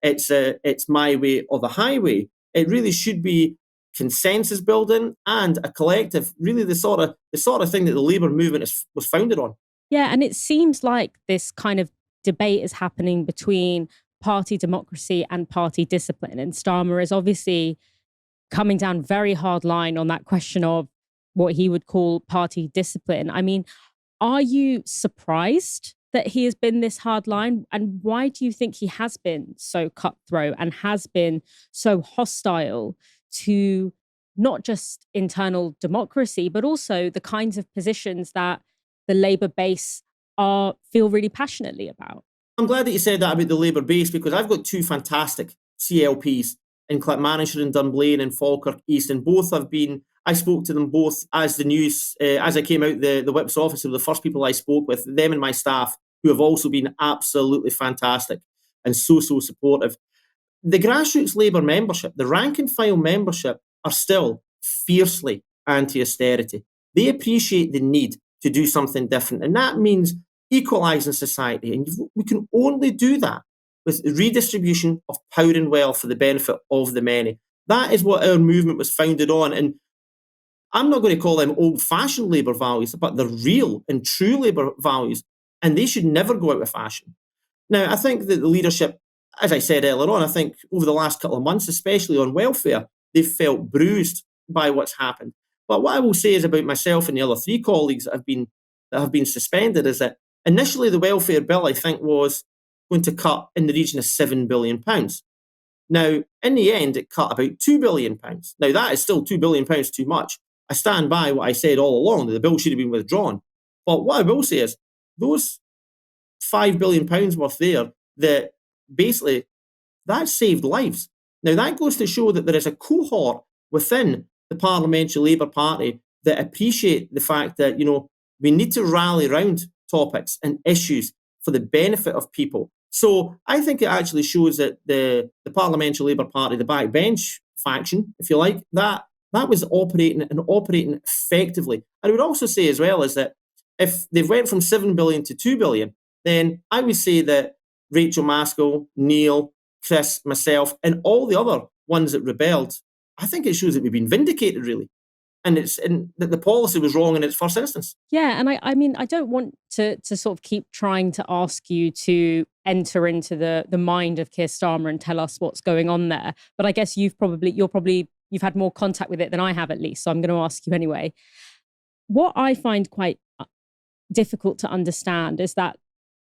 Speaker 10: it's my way or the highway. It really should be consensus building and a collective, really the sort of thing that the Labour movement was founded on.
Speaker 1: Yeah, and it seems like this kind of debate is happening between party democracy and party discipline. And Starmer is obviously coming down very hard line on that question of what he would call party discipline. I mean, are you surprised that he has been this hard line? And why do you think he has been so cutthroat and has been so hostile to not just internal democracy, but also the kinds of positions that the Labour base feel really passionately about?
Speaker 10: I'm glad that you said that about the Labour base, because I've got two fantastic CLPs in Clackmannanshire and Dunblane and Falkirk East, and both I spoke to them both as the news, as I came out the Whip's office, they were the first people I spoke with, them and my staff, who have also been absolutely fantastic and so supportive. The grassroots Labour membership, the rank and file membership, are still fiercely anti-austerity. They appreciate the need to do something different, and that means equalising society. And we can only do that with redistribution of power and wealth for the benefit of the many. That is what our movement was founded on. And I'm not going to call them old-fashioned Labour values, but they're real and true Labour values, and they should never go out of fashion. Now, I think that the leadership, as I said earlier on, I think over the last couple of months, especially on welfare, they've felt bruised by what's happened. But what I will say is about myself and the other three colleagues that have been suspended is that initially the welfare bill, I think, was going to cut in the region of £7 billion. Now, in the end, it cut about £2 billion. Now, that is still £2 billion too much. I stand by what I said all along, that the bill should have been withdrawn. But what I will say is, those £5 billion worth there, that basically, that saved lives. Now, that goes to show that there is a cohort within the Parliamentary Labour Party that appreciate the fact that, you know, we need to rally around topics and issues for the benefit of people. So I think it actually shows that the Parliamentary Labour Party, the backbench faction, if you like, that was operating effectively. And I would also say as well is that if they've went from 7 billion to 2 billion, then I would say that Rachel Maskell, Neil, Chris, myself, and all the other ones that rebelled, I think it shows that we've been vindicated, really. And that the policy was wrong in its first instance.
Speaker 1: Yeah, and I mean, I don't want to sort of keep trying to ask you to enter into the mind of Keir Starmer and tell us what's going on there. But I guess you've had more contact with it than I have, at least. So I'm going to ask you anyway. What I find quite difficult to understand is that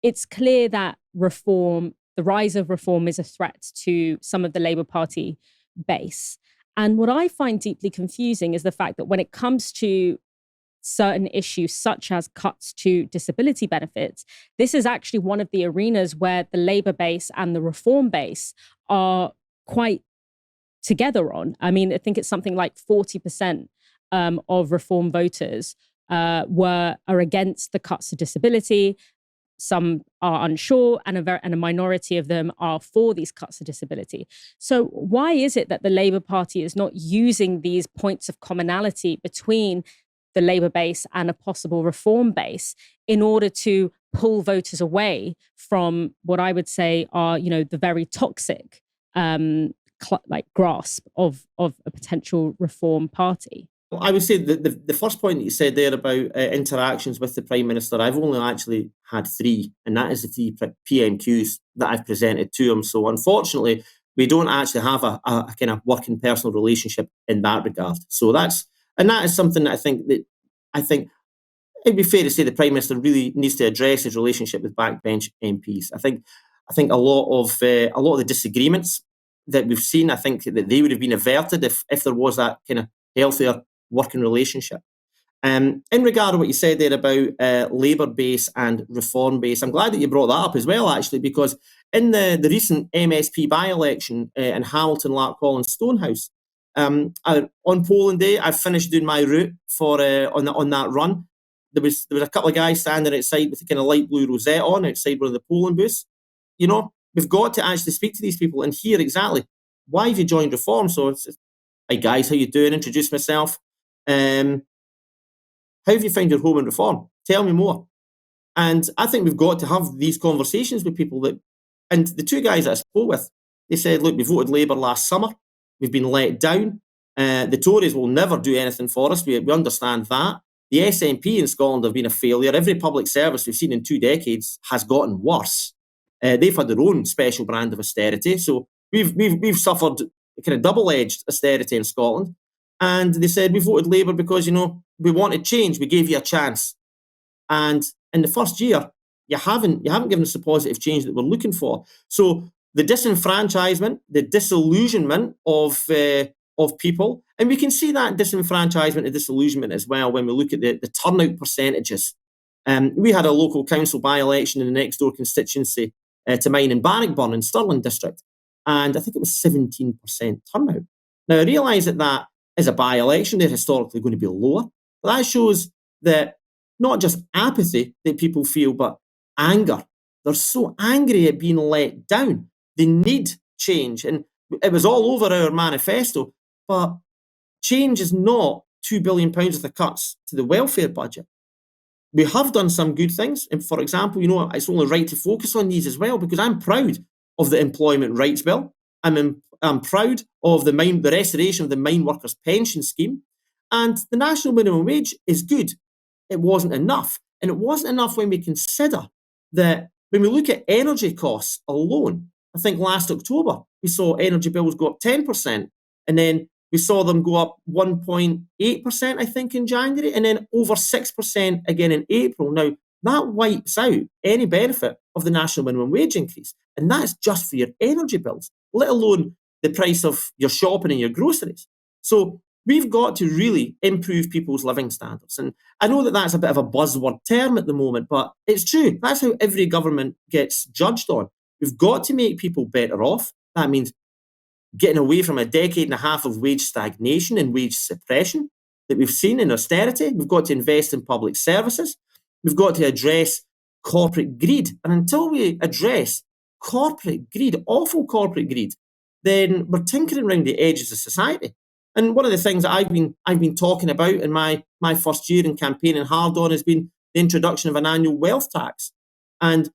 Speaker 1: it's clear that the rise of reform is a threat to some of the Labour Party base. And what I find deeply confusing is the fact that when it comes to certain issues, such as cuts to disability benefits, this is actually one of the arenas where the Labour base and the reform base are quite together on. I mean, I think it's something like 40% of reform voters are against the cuts to disability. Some are unsure, and a minority of them are for these cuts to disability. So why is it that the Labour Party is not using these points of commonality between the Labour base and a possible reform base in order to pull voters away from what I would say are, you know, the very toxic grasp of a potential reform party?
Speaker 10: I would say that the first point that you said there about interactions with the Prime Minister, I've only actually had 3, and that is the 3 PMQs that I've presented to him. So unfortunately, we don't actually have a kind of working personal relationship in that regard. So that is something that I think it'd be fair to say the Prime Minister really needs to address his relationship with backbench MPs. I think a lot of the disagreements that we've seen, I think that they would have been averted if there was that kind of healthier working relationship. In regard to what you said there about Labour base and Reform base, I'm glad that you brought that up as well, actually, because in the recent MSP by-election in Hamilton, Larkhall and Stonehouse, on polling day, I finished doing my route for on that run. There was a couple of guys standing outside with a kind of light blue rosette on outside one of the polling booths. You know, we've got to actually speak to these people and hear exactly why have you joined Reform. So it's, "Hi guys, how you doing? Introduce myself. How have you found your home in Reform? Tell me more." And I think we've got to have these conversations with people and the two guys that I spoke with, they said, "Look, we voted Labour last summer. We've been let down. The Tories will never do anything for us. We understand that. The SNP in Scotland have been a failure. Every public service we've seen in 2 decades has gotten worse. They've had their own special brand of austerity. So we've suffered kind of double-edged austerity in Scotland." And they said, "We voted Labour because, we wanted change. We gave you a chance. And in the first year, you haven't given us the positive change that we're looking for." So the disenfranchisement, the disillusionment of people, and we can see that disenfranchisement and disillusionment as well when we look at the turnout percentages. We had a local council by-election in the next door constituency to mine in Bannockburn in Stirling district, and I think it was 17% turnout. Now, I realise that is a by-election. They're historically going to be lower. But that shows that not just apathy that people feel, but anger. They're so angry at being let down. They need change. And it was all over our manifesto, but change is not £2 billion worth of cuts to the welfare budget. We have done some good things. And for example, it's only right to focus on these as well, because I'm proud of the Employment Rights Bill. I'm proud of the restoration of the mine workers' pension scheme. And the national minimum wage is good. It wasn't enough. And it wasn't enough when we consider that when we look at energy costs alone, I think last October, we saw energy bills go up 10%. And then we saw them go up 1.8%, I think, in January, and then over 6% again in April. Now, that wipes out any benefit of the national minimum wage increase. And that's just for your energy bills, let alone the price of your shopping and your groceries. So we've got to really improve people's living standards. And I know that that's a bit of a buzzword term at the moment, but it's true. That's how every government gets judged on. We've got to make people better off. That means getting away from a decade and a half of wage stagnation and wage suppression that we've seen in austerity. We've got to invest in public services. We've got to address corporate greed. And until we address corporate greed, awful corporate greed, then we're tinkering around the edges of society. And one of the things that I've been talking about in my first year in campaigning hard on has been the introduction of an annual wealth tax. And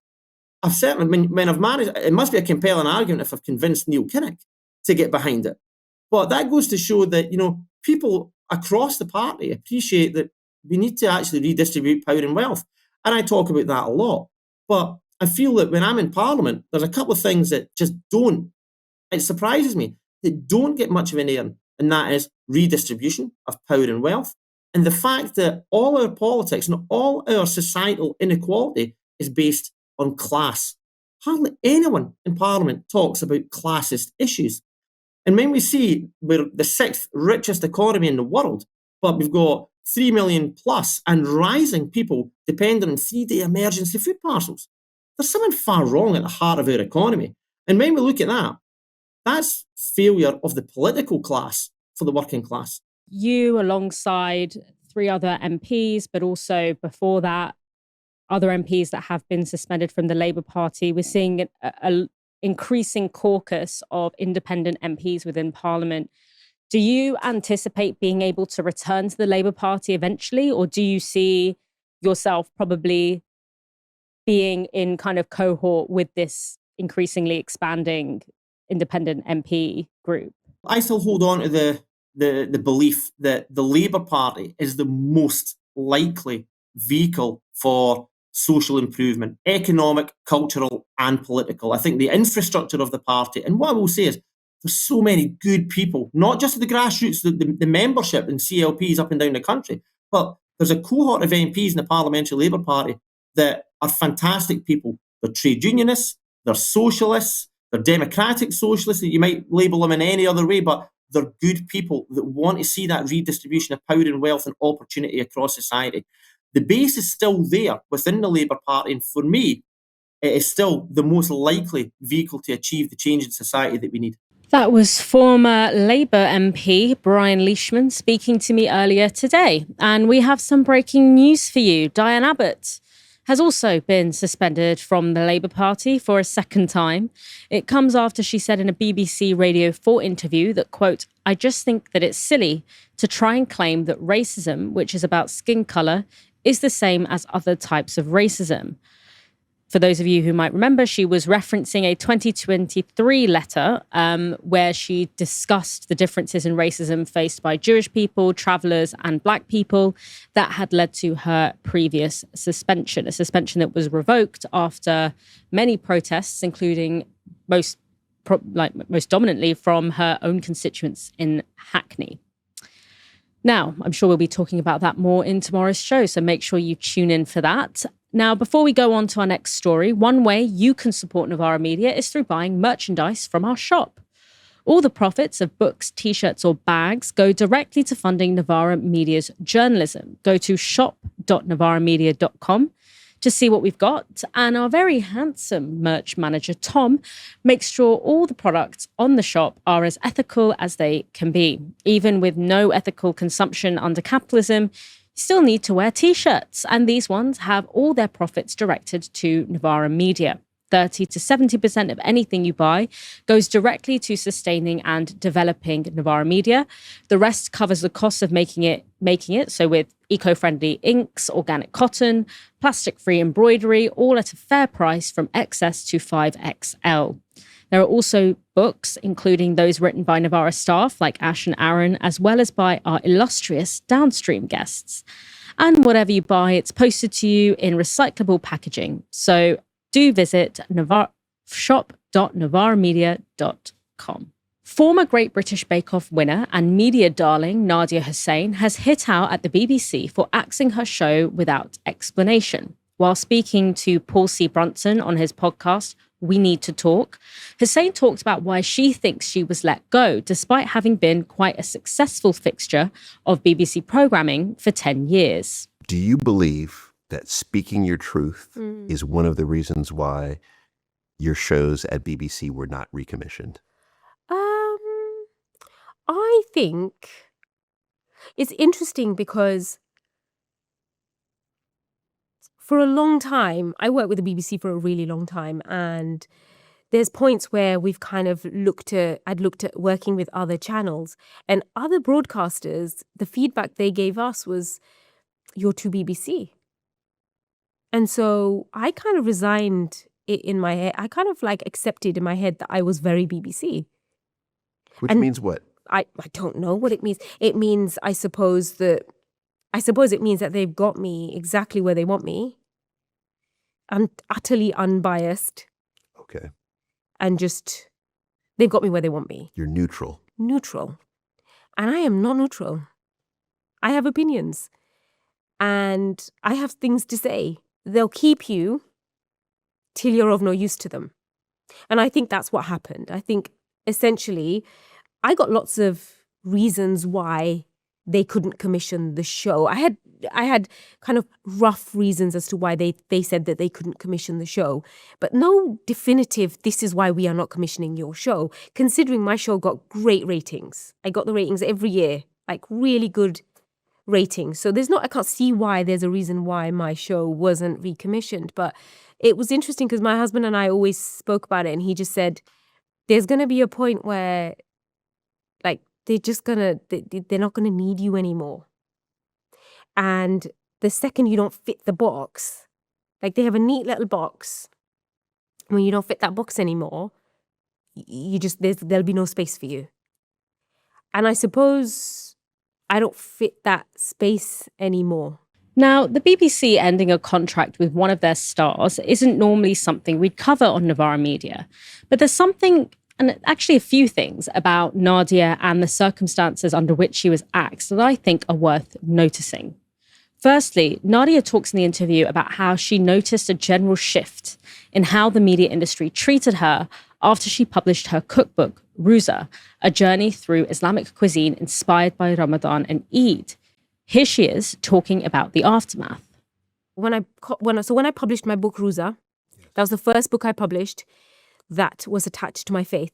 Speaker 10: I've certainly, when I've managed, it must be a compelling argument if I've convinced Neil Kinnock to get behind it. But that goes to show that, people across the party appreciate that we need to actually redistribute power and wealth. And I talk about that a lot. But I feel that when I'm in Parliament, there's a couple of things that just don't, it surprises me, that don't get much of an air, and that is redistribution of power and wealth. And the fact that all our politics and all our societal inequality is based on class. Hardly anyone in Parliament talks about classist issues. And when we see we're the 6th richest economy in the world, but we've got 3 million plus and rising people dependent on 3-day emergency food parcels, there's something far wrong at the heart of our economy. And when we look at that, that's failure of the political class for the working class.
Speaker 1: You, alongside 3 other MPs, but also before that, other MPs that have been suspended from the Labour Party, we're seeing an increasing caucus of independent MPs within Parliament. Do you anticipate being able to return to the Labour Party eventually, or do you see yourself probably being in kind of cohort with this increasingly expanding independent MP group?
Speaker 10: I still hold on to the belief that the Labour Party is the most likely vehicle for social improvement, economic, cultural and political. I think the infrastructure of the party, and what I will say is there's so many good people, not just at the grassroots, the membership and CLPs up and down the country, but there's a cohort of MPs in the Parliamentary Labour Party that are fantastic people. They're trade unionists, they're socialists, they're democratic socialists, you might label them in any other way, but they're good people that want to see that redistribution of power and wealth and opportunity across society. The base is still there within the Labour Party, and for me, it is still the most likely vehicle to achieve the change in society that we need.
Speaker 1: That was former Labour MP Brian Leishman speaking to me earlier today. And we have some breaking news for you. Diane Abbott has also been suspended from the Labour Party for a second time. It comes after she said in a BBC Radio 4 interview that, quote, "I just think that it's silly to try and claim that racism, which is about skin colour, is the same as other types of racism." For those of you who might remember, she was referencing a 2023 letter where she discussed the differences in racism faced by Jewish people, travellers and Black people that had led to her previous suspension, a suspension that was revoked after many protests, including most dominantly from her own constituents in Hackney. Now, I'm sure we'll be talking about that more in tomorrow's show, so make sure you tune in for that. Now, before we go on to our next story, one way you can support Novara Media is through buying merchandise from our shop. All the profits of books, t-shirts or bags go directly to funding Novara Media's journalism. Go to shop.novaramedia.com to see what we've got. And our very handsome merch manager, Tom, makes sure all the products on the shop are as ethical as they can be. Even with no ethical consumption under capitalism, you still need to wear t-shirts. And these ones have all their profits directed to Novara Media. 30 to 70% of anything you buy goes directly to sustaining and developing Novara Media. The rest covers the cost of making it. So with eco-friendly inks, organic cotton, plastic-free embroidery, all at a fair price from XS to 5XL. There are also books, including those written by Novara staff like Ash and Aaron, as well as by our illustrious downstream guests. And whatever you buy, it's posted to you in recyclable packaging. So do visit shop.novaramedia.com. Former Great British Bake Off winner and media darling Nadiya Hussain has hit out at the BBC for axing her show without explanation. While speaking to Paul C. Brunson on his podcast, We Need to Talk, Hussain talked about why she thinks she was let go, despite having been quite a successful fixture of BBC programming for 10 years.
Speaker 11: Do you believe that speaking your truth is one of the reasons why your shows at BBC were not recommissioned?
Speaker 12: I think it's interesting because for a long time, I worked with the BBC for a really long time, and there's points where we've kind of I'd looked at working with other channels and other broadcasters. The feedback they gave us was, "You're too BBC." And so I kind of resigned it in my head. I kind of accepted in my head that I was very BBC.
Speaker 11: Which means what?
Speaker 12: I don't know what it means. It means, I suppose it means that they've got me exactly where they want me. I'm utterly unbiased.
Speaker 11: Okay.
Speaker 12: And they've got me where they want me.
Speaker 11: You're neutral.
Speaker 12: Neutral. And I am not neutral. I have opinions. And I have things to say. They'll keep you till you're of no use to them. And I think that's what happened. I think essentially I got lots of reasons why they couldn't commission the show. I had kind of rough reasons as to why they said that they couldn't commission the show, but no definitive, this is why we are not commissioning your show, considering my show got great ratings. I got the ratings every year, really good ratings. So I can't see why there's a reason why my show wasn't recommissioned. But it was interesting because my husband and I always spoke about it, and he just said, there's going to be a point where they're not going to need you anymore. And the second you don't fit the box, they have a neat little box. When you don't fit that box anymore, there'll be no space for you. And I suppose I don't fit that space anymore.
Speaker 1: Now, the BBC ending a contract with one of their stars isn't normally something we'd cover on Novara Media. But there's something, and actually a few things, about Nadiya and the circumstances under which she was axed that I think are worth noticing. Firstly, Nadiya talks in the interview about how she noticed a general shift in how the media industry treated her after she published her cookbook, Ruza, a journey through Islamic cuisine inspired by Ramadan and Eid. Here she is talking about the aftermath.
Speaker 12: When I published my book, Ruza, that was the first book I published that was attached to my faith.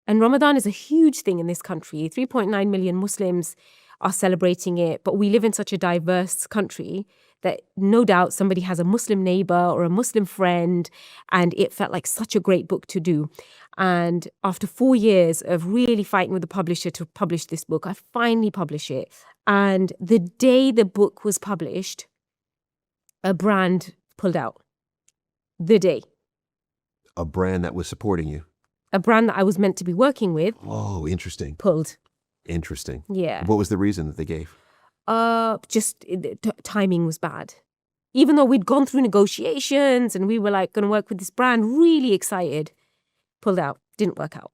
Speaker 12: And Ramadan is a huge thing in this country. 3.9 million Muslims are celebrating it, but we live in such a diverse country that no doubt somebody has a Muslim neighbor or a Muslim friend, and it felt like such a great book to do. And after 4 years of really fighting with the publisher to publish this book, I finally published it. And the day the book was published, a brand pulled out. The day.
Speaker 11: A brand that was supporting you.
Speaker 12: A brand that I was meant to be working with.
Speaker 11: Oh, interesting.
Speaker 12: Pulled.
Speaker 11: Interesting.
Speaker 12: Yeah.
Speaker 11: What was the reason that they gave?
Speaker 12: Timing was bad. Even though we'd gone through negotiations and we were like going to work with this brand, really excited, pulled out, didn't work out.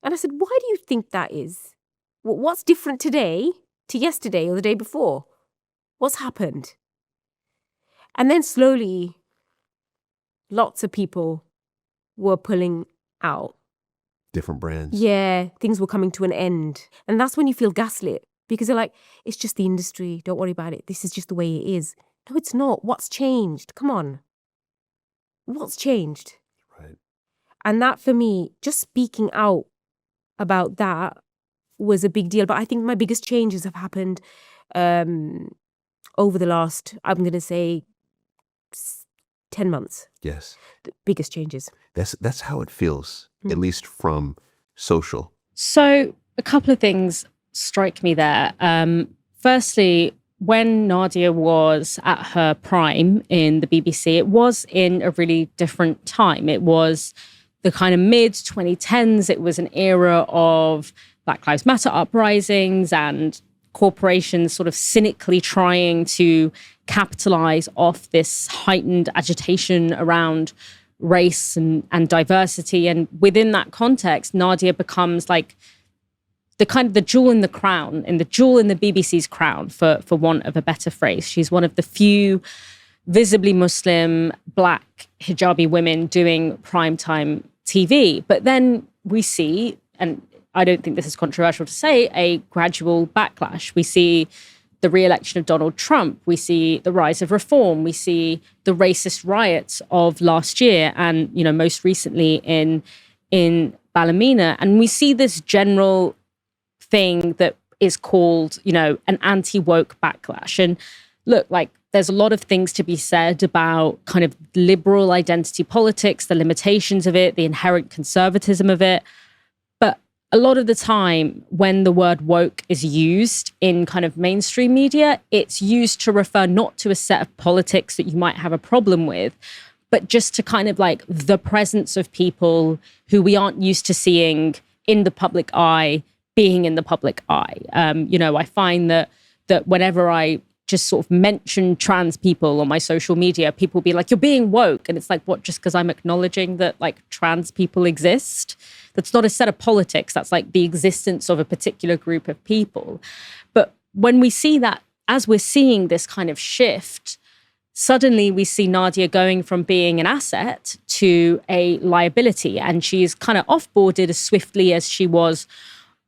Speaker 12: And I said, why do you think that is? What's different today to yesterday or the day before? What's happened? And then slowly, lots of people were pulling out.
Speaker 11: Different brands.
Speaker 12: Yeah, things were coming to an end. And that's when you feel gaslit because they're like, it's just the industry. Don't worry about it. This is just the way it is. No, it's not. What's changed? Come on. What's changed?
Speaker 11: Right.
Speaker 12: And that for me, just speaking out about that was a big deal. But I think my biggest changes have happened over the last, I'm going to say, 10 months.
Speaker 11: Yes.
Speaker 12: The biggest changes.
Speaker 11: That's how it feels, at least from social.
Speaker 1: So a couple of things strike me there. Firstly, when Nadiya was at her prime in the BBC, it was in a really different time. It was the kind of mid-2010s. It was an era of Black Lives Matter uprisings and corporations sort of cynically trying to capitalize off this heightened agitation around race and diversity. And within that context, Nadiya becomes like the kind of the jewel in the crown, and the jewel in the BBC's crown, for want of a better phrase. She's one of the few visibly Muslim, Black, hijabi women doing primetime TV. But then we see, and I don't think this is controversial to say, a gradual backlash. We see the re-election of Donald Trump. We see the rise of reform. We see the racist riots of last year and, you know, most recently in Ballymena. And we see this general thing that is called, you know, an anti-woke backlash. And look, like, there's a lot of things to be said about kind of liberal identity politics, the limitations of it, the inherent conservatism of it. But a lot of the time when the word woke is used in kind of mainstream media, it's used to refer not to a set of politics that you might have a problem with, but just to kind of like the presence of people who we aren't used to seeing in the public eye being in the public eye. You know, I find that whenever I just sort of mention trans people on my social media, people be like, you're being woke. And it's like, what, just because I'm acknowledging that like trans people exist? That's not a set of politics. That's like the existence of a particular group of people. But when we see that, as we're seeing this kind of shift, suddenly we see Nadiya going from being an asset to a liability. And she's kind of offboarded as swiftly as she was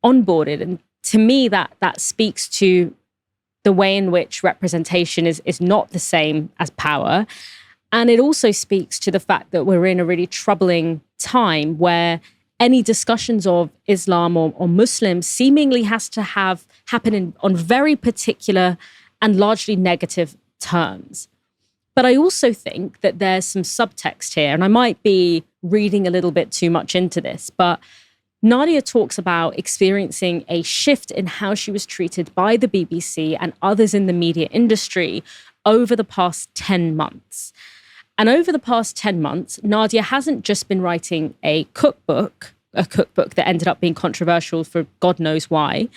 Speaker 1: onboarded. And to me, that speaks to the way in which representation is not the same as power. And it also speaks to the fact that we're in a really troubling time where any discussions of Islam or Muslims seemingly has to happen on very particular and largely negative terms. But I also think that there's some subtext here, and I might be reading a little bit too much into this, but Nadiya talks about experiencing a shift in how she was treated by the BBC and others in the media industry over the past 10 months. And over the past 10 months, Nadiya hasn't just been writing a cookbook that ended up being controversial for God knows why,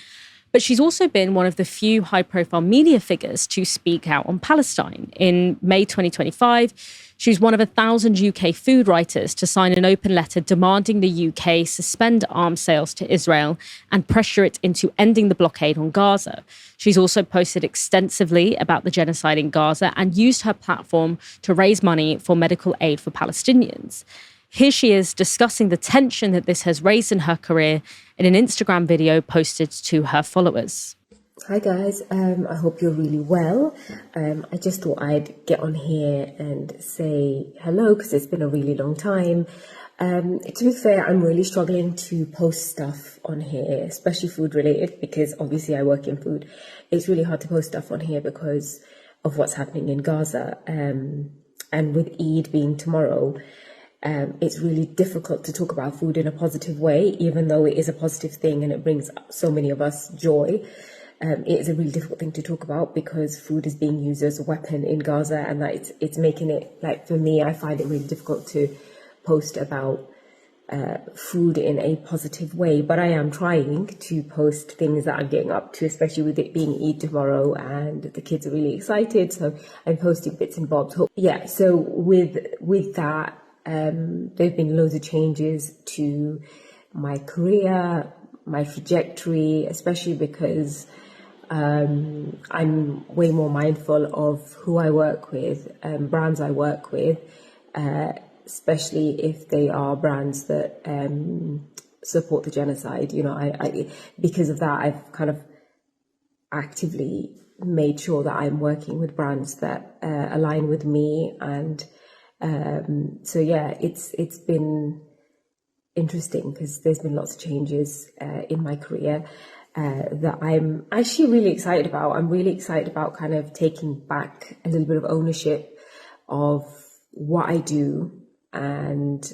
Speaker 1: But she's also been one of the few high-profile media figures to speak out on Palestine. In May 2025, she was one of 1,000 UK food writers to sign an open letter demanding the UK suspend arms sales to Israel and pressure it into ending the blockade on Gaza. She's also posted extensively about the genocide in Gaza and used her platform to raise money for medical aid for Palestinians. Here she is discussing the tension that this has raised in her career in an Instagram video posted to her followers.
Speaker 13: Hi guys, I hope you're really well. I just thought I'd get on here and say hello because it's been a really long time. To be fair, I'm really struggling to post stuff on here, especially food related, because obviously I work in food. It's really hard to post stuff on here because of what's happening in Gaza. And with Eid being tomorrow, it's really difficult to talk about food in a positive way, even though it is a positive thing and it brings so many of us joy. It is a really difficult thing to talk about because food is being used as a weapon in Gaza, and that it's making it, like, for me, I find it really difficult to post about food in a positive way. But I am trying to post things that I'm getting up to, especially with it being Eid tomorrow and the kids are really excited. So I'm posting bits and bobs. Yeah, so with that, there've been loads of changes to my career, my trajectory, especially because I'm way more mindful of who I work with, brands I work with, especially if they are brands that support the genocide. You know, I because of that, I've kind of actively made sure that I'm working with brands that align with me. And so yeah, it's been interesting because there's been lots of changes in my career that I'm actually really excited about. I'm really excited about kind of taking back a little bit of ownership of what I do and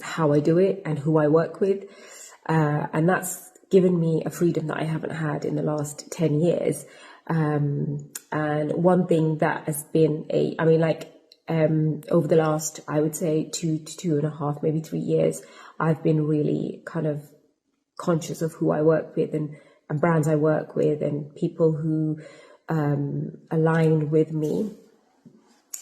Speaker 13: how I do it and who I work with. And that's given me a freedom that I haven't had in the last 10 years. And one thing that has been over the last, I would say 2 to 2.5, maybe 3 years, I've been really kind of conscious of who I work with and brands I work with and people who align with me,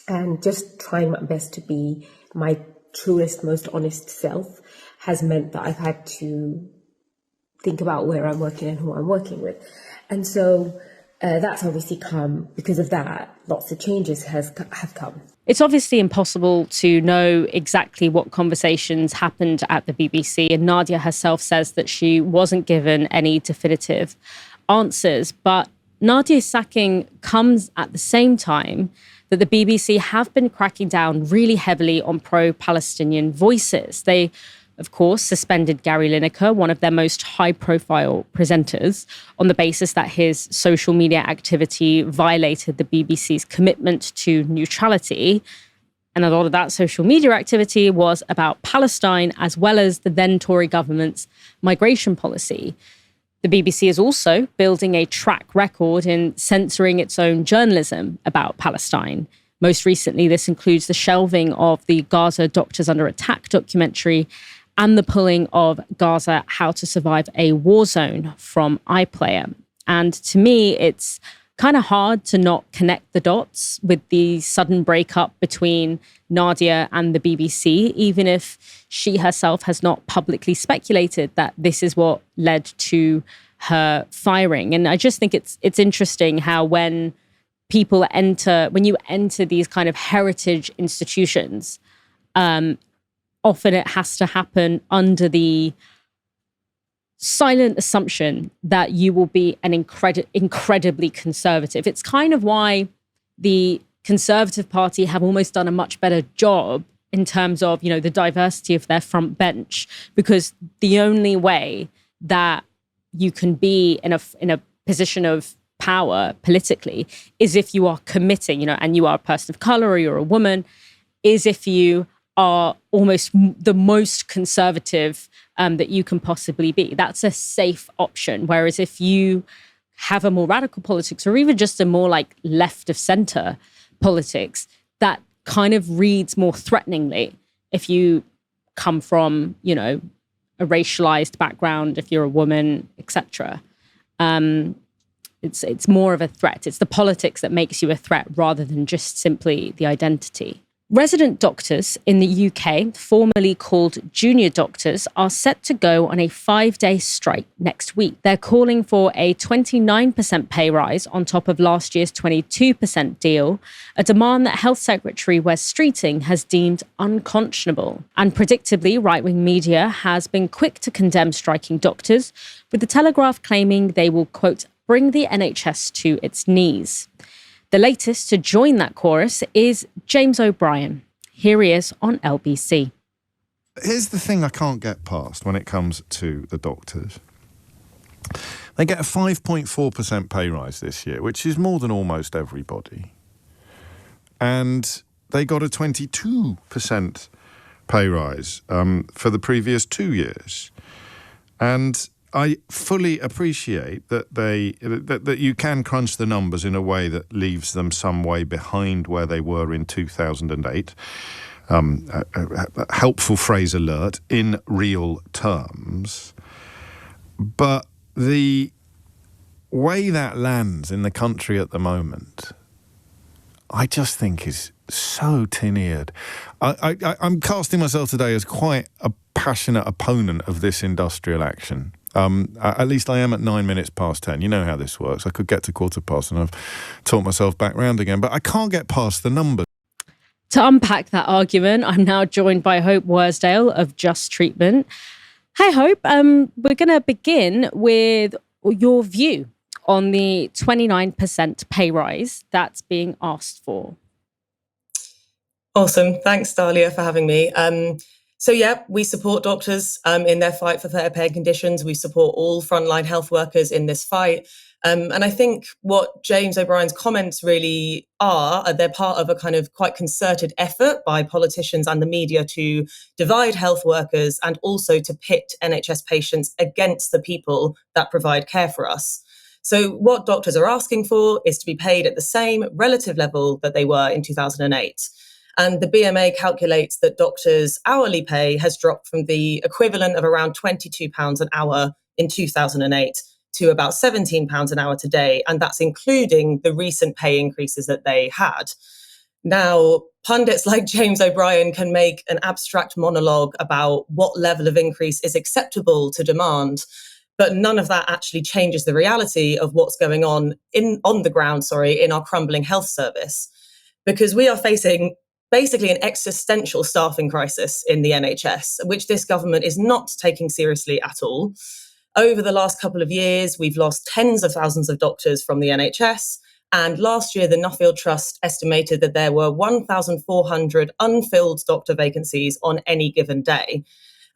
Speaker 13: and just trying my best to be my truest, most honest self has meant that I've had to think about where I'm working and who I'm working with. And so that's obviously come, because of that, lots of changes have come.
Speaker 1: It's obviously impossible to know exactly what conversations happened at the BBC, and Nadiya herself says that she wasn't given any definitive answers. But Nadiya's sacking comes at the same time that the BBC have been cracking down really heavily on pro-Palestinian voices. They, of course, suspended Gary Lineker, one of their most high-profile presenters, on the basis that his social media activity violated the BBC's commitment to neutrality. And a lot of that social media activity was about Palestine, as well as the then Tory government's migration policy. The BBC is also building a track record in censoring its own journalism about Palestine. Most recently, this includes the shelving of the Gaza Doctors Under Attack documentary and the pulling of Gaza: How to Survive a War Zone from iPlayer. And to me, it's kind of hard to not connect the dots with the sudden breakup between Nadiya and the BBC, even if she herself has not publicly speculated that this is what led to her firing. And I just think it's interesting how when you enter these kind of heritage institutions, often it has to happen under the silent assumption that you will be an incredibly conservative. It's kind of why the Conservative Party have almost done a much better job in terms of, the diversity of their front bench, because the only way that you can be in a position of power politically is if you are committing, and you are a person of color or you're a woman, is if you are almost the most conservative that you can possibly be. That's a safe option. Whereas if you have a more radical politics, or even just a more like left of center politics, that kind of reads more threateningly if you come from, a racialized background, if you're a woman, etc. It's more of a threat. It's the politics that makes you a threat rather than just simply the identity. Resident doctors in the UK, formerly called junior doctors, are set to go on a 5-day strike next week. They're calling for a 29% pay rise on top of last year's 22% deal, a demand that Health Secretary Wes Streeting has deemed unconscionable. And predictably, right-wing media has been quick to condemn striking doctors, with the Telegraph claiming they will, quote, bring the NHS to its knees. The latest to join that chorus is James O'Brien. Here he is on LBC.
Speaker 14: Here's the thing I can't get past when it comes to the doctors. They get a 5.4% pay rise this year, which is more than almost everybody. And they got a 22% pay rise for the previous 2 years. And I fully appreciate that that you can crunch the numbers in a way that leaves them some way behind where they were in 2008. A helpful phrase alert, in real terms. But the way that lands in the country at the moment, I just think is so tin-eared. I'm casting myself today as quite a passionate opponent of this industrial action. At least I am at 9 minutes past 10. You know how this works. I could get to 15:15 and I've talked myself back round again, but I can't get past the numbers.
Speaker 1: To unpack that argument, I'm now joined by Hope Worsdale of Just Treatment. Hey, Hope. We're going to begin with your view on the 29% pay rise that's being asked for.
Speaker 15: Awesome. Thanks, Dalia, for having me. So, yeah, we support doctors in their fight for fair pay conditions. We support all frontline health workers in this fight. And I think what James O'Brien's comments really are, they're part of a kind of quite concerted effort by politicians and the media to divide health workers and also to pit NHS patients against the people that provide care for us. So what doctors are asking for is to be paid at the same relative level that they were in 2008. And the BMA calculates that doctors' hourly pay has dropped from the equivalent of around £22 an hour in 2008 to about £17 an hour today. And that's including the recent pay increases that they had. Now, pundits like James O'Brien can make an abstract monologue about what level of increase is acceptable to demand, but none of that actually changes the reality of what's going on the ground, in our crumbling health service. Because we are facing basically an existential staffing crisis in the NHS, which this government is not taking seriously at all. Over the last couple of years, we've lost tens of thousands of doctors from the NHS. And last year, the Nuffield Trust estimated that there were 1,400 unfilled doctor vacancies on any given day.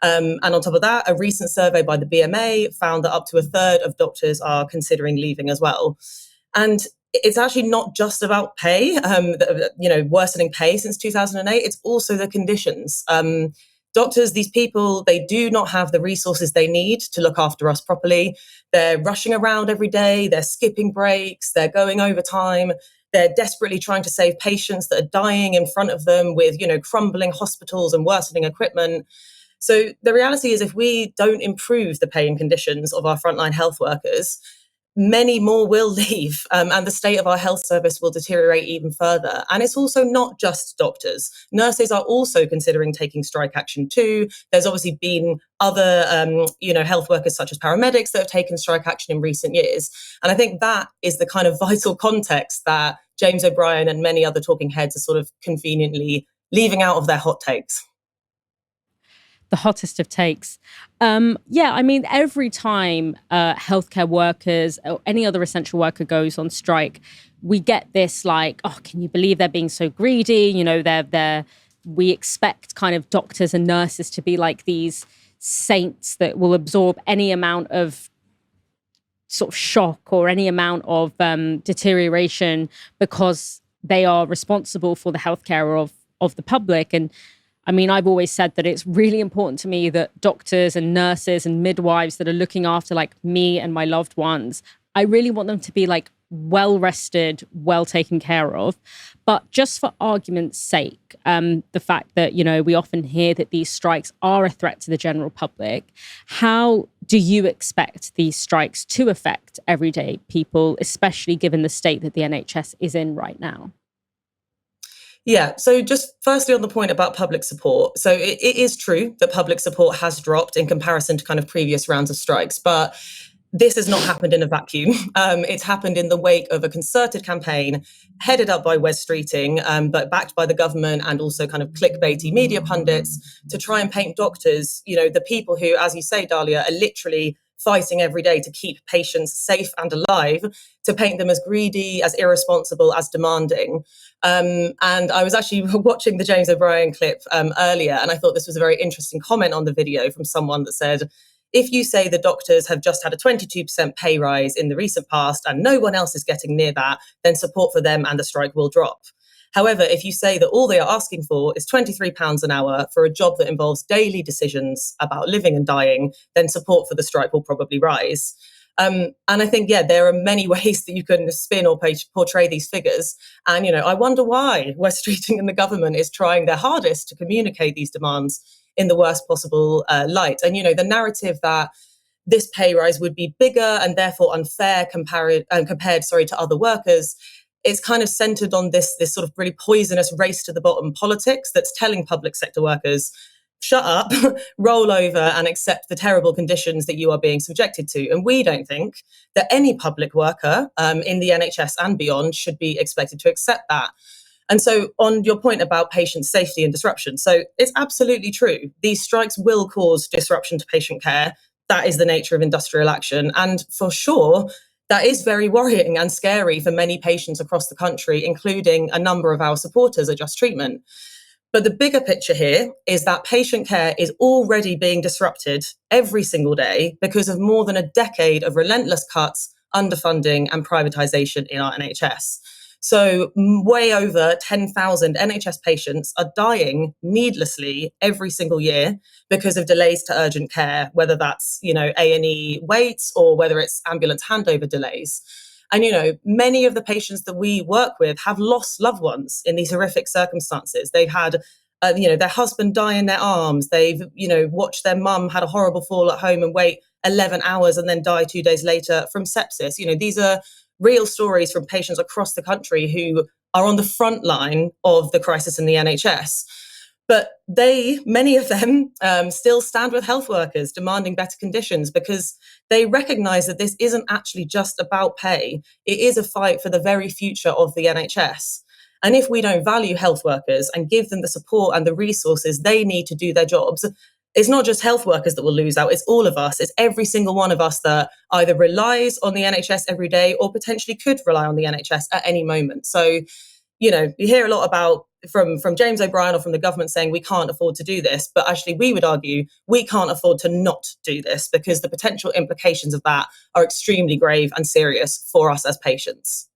Speaker 15: And on top of that, a recent survey by the BMA found that up to a third of doctors are considering leaving as well. And it's actually not just about pay, worsening pay since 2008. It's also the conditions. Doctors, these people, they do not have the resources they need to look after us properly. They're rushing around every day. They're skipping breaks. They're going overtime. They're desperately trying to save patients that are dying in front of them with, crumbling hospitals and worsening equipment. So the reality is, if we don't improve the pay and conditions of our frontline health workers, many more will leave, and the state of our health service will deteriorate even further. And it's also not just doctors. Nurses are also considering taking strike action too. There's obviously been other, health workers such as paramedics that have taken strike action in recent years. And I think that is the kind of vital context that James O'Brien and many other talking heads are sort of conveniently leaving out of their hot takes.
Speaker 1: The hottest of takes. Every time healthcare workers or any other essential worker goes on strike, we get this can you believe they're being so greedy? We expect kind of doctors and nurses to be like these saints that will absorb any amount of sort of shock or any amount of deterioration because they are responsible for the healthcare of the public. And I've always said that it's really important to me that doctors and nurses and midwives that are looking after me and my loved ones, I really want them to be well rested, well taken care of. But just for argument's sake, the fact that, we often hear that these strikes are a threat to the general public, how do you expect these strikes to affect everyday people, especially given the state that the NHS is in right now?
Speaker 15: Yeah, so just firstly on the point about public support. So it is true that public support has dropped in comparison to kind of previous rounds of strikes, but this has not happened in a vacuum. It's happened in the wake of a concerted campaign headed up by Wes Streeting, but backed by the government and also kind of clickbaity media pundits to try and paint doctors, the people who, as you say, Dalia, are literally fighting every day to keep patients safe and alive, to paint them as greedy, as irresponsible, as demanding. And I was actually watching the James O'Brien clip earlier, and I thought this was a very interesting comment on the video from someone that said, if you say the doctors have just had a 22% pay rise in the recent past and no one else is getting near that, then support for them and the strike will drop. However, if you say that all they are asking for is £23 an hour for a job that involves daily decisions about living and dying, then support for the strike will probably rise. And I think, there are many ways that you can spin or portray these figures. And, I wonder why Wes Streeting and the government is trying their hardest to communicate these demands in the worst possible light. And, the narrative that this pay rise would be bigger and therefore unfair compared to other workers, it's kind of centered on this sort of really poisonous race to the bottom politics that's telling public sector workers, shut up, roll over and accept the terrible conditions that you are being subjected to. And we don't think that any public worker in the NHS and beyond should be expected to accept that. And so on your point about patient safety and disruption, so it's absolutely true. These strikes will cause disruption to patient care. That is the nature of industrial action. And for sure, that is very worrying and scary for many patients across the country, including a number of our supporters at Just Treatment. But the bigger picture here is that patient care is already being disrupted every single day because of more than a decade of relentless cuts, underfunding and privatisation in our NHS. So way over 10,000 NHS patients are dying needlessly every single year because of delays to urgent care, whether that's, A&E waits or whether it's ambulance handover delays. And, many of the patients that we work with have lost loved ones in these horrific circumstances. They've had, their husband die in their arms. They've, watched their mum had a horrible fall at home and wait 11 hours and then die 2 days later from sepsis. These are real stories from patients across the country who are on the front line of the crisis in the NHS. But many of them still stand with health workers demanding better conditions because they recognise that this isn't actually just about pay. It is a fight for the very future of the NHS. And if we don't value health workers and give them the support and the resources they need to do their jobs, it's not just health workers that will lose out, it's all of us. It's every single one of us that either relies on the NHS every day or potentially could rely on the NHS at any moment. So, you hear a lot about from James O'Brien or from the government saying we can't afford to do this, but actually we would argue we can't afford to not do this because the potential implications of that are extremely grave and serious for us as patients.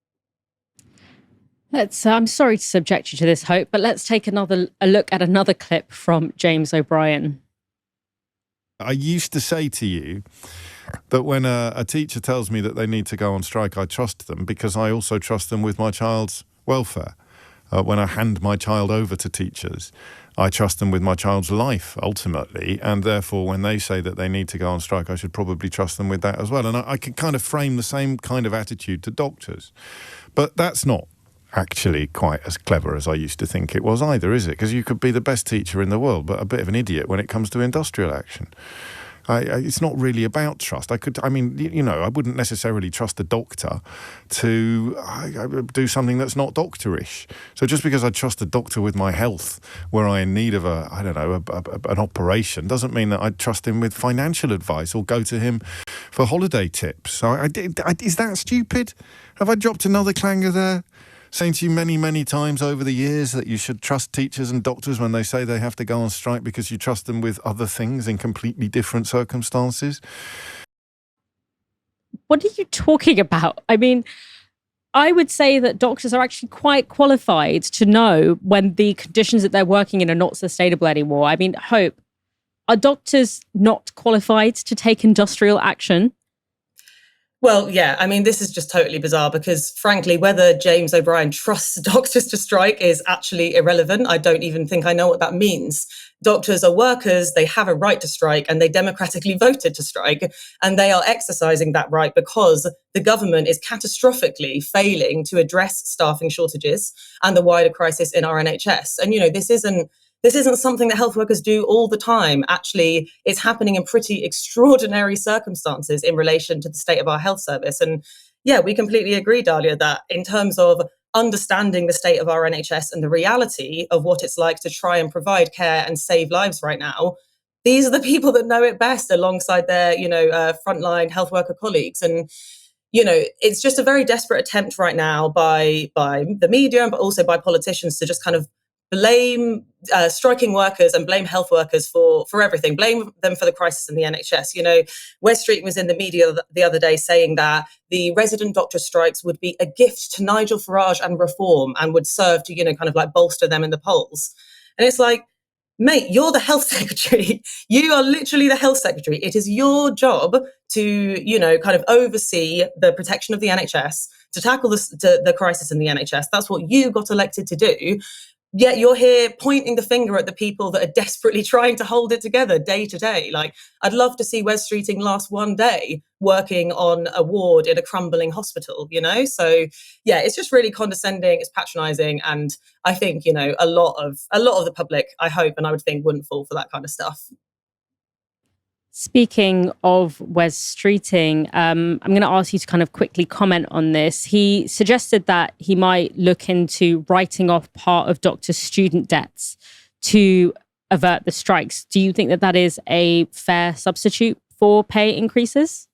Speaker 1: I'm sorry to subject you to this, Hope, but let's take a look at another clip from James O'Brien.
Speaker 14: I used to say to you that when a teacher tells me that they need to go on strike, I trust them because I also trust them with my child's welfare. When I hand my child over to teachers, I trust them with my child's life, ultimately, and therefore when they say that they need to go on strike, I should probably trust them with that as well. And I can kind of frame the same kind of attitude to doctors. But that's not actually quite as clever as I used to think it was either, is it? Because you could be the best teacher in the world, but a bit of an idiot when it comes to industrial action. It's not really about trust. I wouldn't necessarily trust a doctor to do something that's not doctorish. So just because I trust a doctor with my health, where I'm in need of an operation, doesn't mean that I'd trust him with financial advice or go to him for holiday tips. So is that stupid? Have I dropped another clanger there? Saying to you many, many times over the years that you should trust teachers and doctors when they say they have to go on strike because you trust them with other things in completely different circumstances.
Speaker 1: What are you talking about? I mean, I would say that doctors are actually quite qualified to know when the conditions that they're working in are not sustainable anymore. I mean, Hope, are doctors not qualified to take industrial action?
Speaker 15: Well, yeah, I mean, this is just totally bizarre because, frankly, whether James O'Brien trusts doctors to strike is actually irrelevant. I don't even think I know what that means. Doctors are workers, they have a right to strike, and they democratically voted to strike. And they are exercising that right because the government is catastrophically failing to address staffing shortages and the wider crisis in our NHS. And, this isn't something that health workers do all the time. Actually, it's happening in pretty extraordinary circumstances in relation to the state of our health service. And yeah, we completely agree, Dalia, that in terms of understanding the state of our NHS and the reality of what it's like to try and provide care and save lives right now, these are the people that know it best alongside their, frontline health worker colleagues. And it's just a very desperate attempt right now by the media, but also by politicians to just kind of blame striking workers and blame health workers for everything, blame them for the crisis in the NHS. Wes Streeting was in the media the other day saying that the resident doctor strikes would be a gift to Nigel Farage and Reform and would serve to, kind of like bolster them in the polls. And it's like, mate, you're the health secretary. You are literally the health secretary. It is your job to, kind of oversee the protection of the NHS, to tackle the crisis in the NHS. That's what you got elected to do. Yet you're here pointing the finger at the people that are desperately trying to hold it together day to day. Like, I'd love to see Wes Streeting last one day working on a ward in a crumbling hospital, So yeah, it's just really condescending, it's patronizing. And I think, a lot of the public, I hope, and I would think, wouldn't fall for that kind of stuff.
Speaker 1: Speaking of Wes Streeting, I'm going to ask you to kind of quickly comment on this. He suggested that he might look into writing off part of doctors' student debts to avert the strikes. Do you think that that is a fair substitute for pay increases?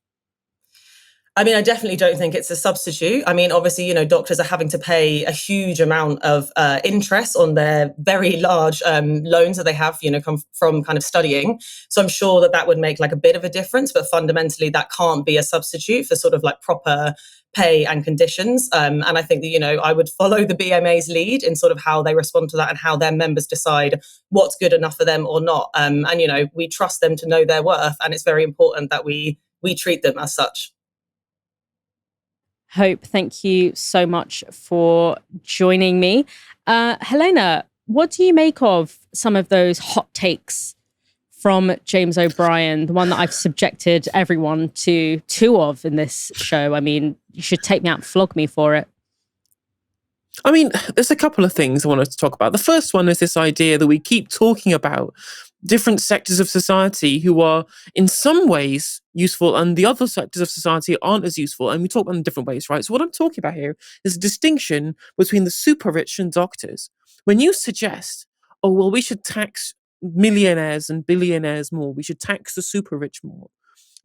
Speaker 15: I mean, I definitely don't think it's a substitute. I mean, obviously, doctors are having to pay a huge amount of interest on their very large loans that they have, come from kind of studying. So I'm sure that would make like a bit of a difference, but fundamentally that can't be a substitute for sort of like proper pay and conditions. And I think that, I would follow the BMA's lead in sort of how they respond to that and how their members decide what's good enough for them or not. And, we trust them to know their worth. And it's very important that we treat them as such.
Speaker 1: Hope, thank you so much for joining me. Helena, what do you make of some of those hot takes from James O'Brien, the one that I've subjected everyone to two of in this show? I mean, you should take me out and flog me for it.
Speaker 2: I mean, there's a couple of things I wanted to talk about. The first one is this idea that we keep talking about different sectors of society who are in some ways useful and the other sectors of society aren't as useful. And we talk about them in different ways, right? So what I'm talking about here is a distinction between the super rich and doctors. When you suggest, oh, well, we should tax millionaires and billionaires more, we should tax the super rich more,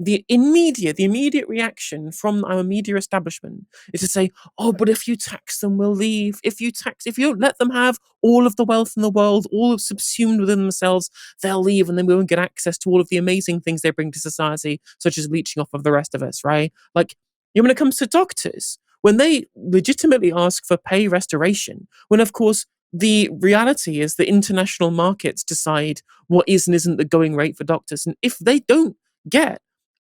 Speaker 2: the immediate reaction from our media establishment is to say, oh, but if you tax them, we'll leave. If you don't let them have all of the wealth in the world, all of subsumed within themselves, they'll leave and then we won't get access to all of the amazing things they bring to society, such as leeching off of the rest of us, right? Like, when it comes to doctors, when they legitimately ask for pay restoration, when of course the reality is that international markets decide what is and isn't the going rate for doctors. And if they don't get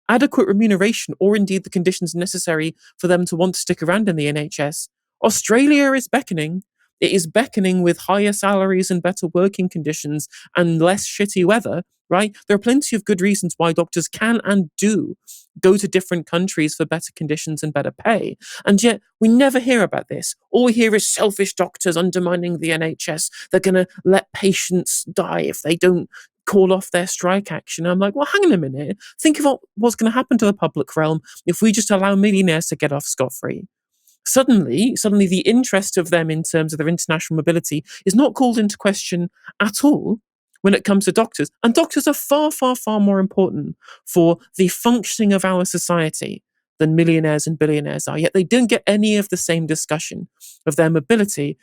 Speaker 2: adequate remuneration or indeed the conditions necessary for them to want to stick around in the NHS, Australia is beckoning. It is beckoning with higher salaries and better working conditions and less shitty weather, right? There are plenty of good reasons why doctors can and do go to different countries for better conditions and better pay. And yet we never hear about this. All we hear is selfish doctors undermining the NHS. They're going to let patients die if they don't call off their strike action. I'm like, well, hang on a minute. Think of what's going to happen to the public realm if we just allow millionaires to get off scot-free. Suddenly the interest of them in terms of their international mobility is not called into question at all when it comes to doctors. And doctors are far, far, far more important for the functioning of our society than millionaires and billionaires are. Yet they don't get any of the same discussion of their mobility,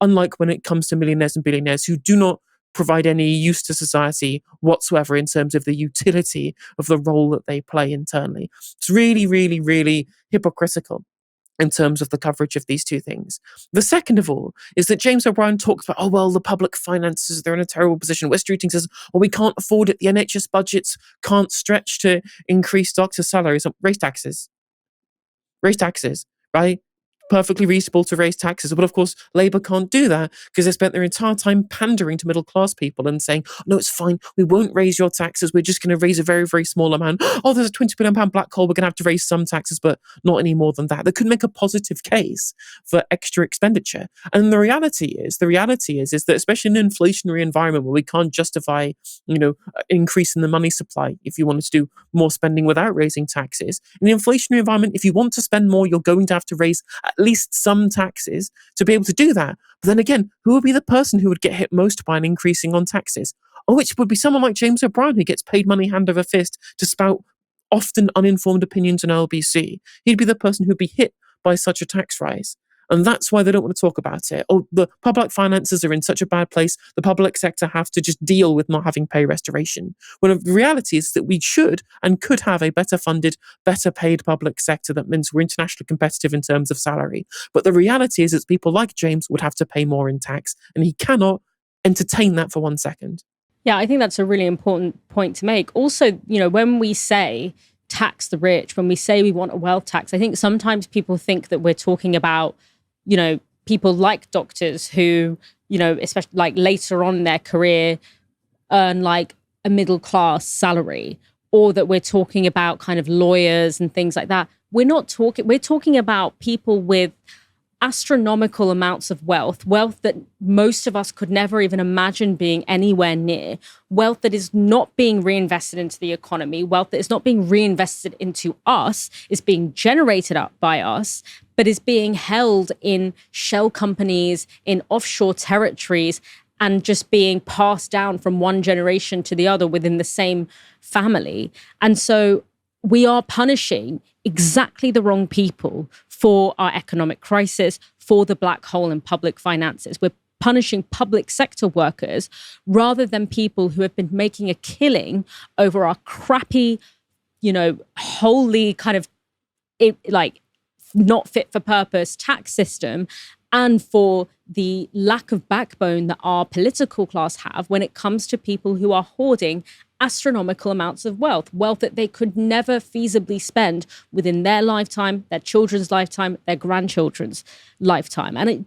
Speaker 2: unlike when it comes to millionaires and billionaires who do not provide any use to society whatsoever in terms of the utility of the role that they play internally. It's really, really, really hypocritical in terms of the coverage of these two things. The second of all is that James O'Brien talks about, oh, well, the public finances, they're in a terrible position. Wes Streeting says, well, we can't afford it. The NHS budgets can't stretch to increase doctor salaries, raise taxes. raise taxes, right? Perfectly reasonable to raise taxes. But of course, Labour can't do that because they spent their entire time pandering to middle class people and saying, no, it's fine. We won't raise your taxes. We're just going to raise a very, very small amount. Oh, there's a £20 billion black hole. We're going to have to raise some taxes, but not any more than that. They could make a positive case for extra expenditure. And the reality is that especially in an inflationary environment where we can't justify, increasing the money supply if you wanted to do more spending without raising taxes. In the inflationary environment, if you want to spend more, you're going to have to raise at least some taxes to be able to do that. But then again, who would be the person who would get hit most by an increasing on taxes? Oh, it would be someone like James O'Brien, who gets paid money hand over fist to spout often uninformed opinions on LBC. He'd be the person who'd be hit by such a tax rise. And that's why they don't want to talk about it. Oh, the public finances are in such a bad place, the public sector have to just deal with not having pay restoration. When the reality is that we should and could have a better funded, better paid public sector that means we're internationally competitive in terms of salary. But the reality is that people like James would have to pay more in tax, and he cannot entertain that for 1 second.
Speaker 1: Yeah, I think that's a really important point to make. Also, when we say tax the rich, when we say we want a wealth tax, I think sometimes people think that we're talking about people like doctors who, especially like later on in their career, earn like a middle class salary, or that we're talking about kind of lawyers and things like that. We're talking about people with astronomical amounts of wealth that most of us could never even imagine being anywhere near, wealth that is not being reinvested into the economy, wealth that is not being reinvested into us, is being generated up by us, but is being held in shell companies, in offshore territories, and just being passed down from one generation to the other within the same family. And so we are punishing exactly the wrong people for our economic crisis, for the black hole in public finances. We're punishing public sector workers rather than people who have been making a killing over our crappy, wholly kind of not fit for purpose tax system, and for the lack of backbone that our political class have when it comes to people who are hoarding astronomical amounts of wealth that they could never feasibly spend within their lifetime, their children's lifetime, their grandchildren's lifetime. And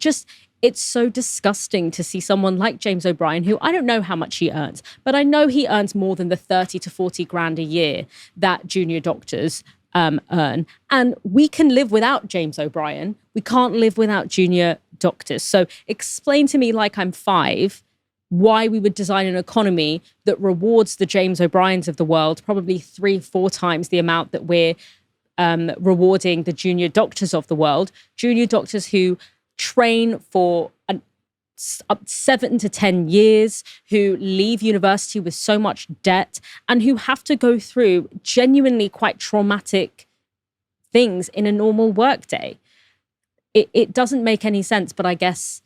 Speaker 1: it's so disgusting to see someone like James O'Brien, who I don't know how much he earns, but I know he earns more than the 30 to 40 grand a year that junior doctors earn. And we can live without James O'Brien. We can't live without junior doctors. So explain to me, like I'm 5, why we would design an economy that rewards the James O'Briens of the world probably 3-4 times the amount that we're rewarding the junior doctors of the world, junior doctors who train for up 7 to 10 years, who leave university with so much debt, and who have to go through genuinely quite traumatic things in a normal workday. It doesn't make any sense, but I guess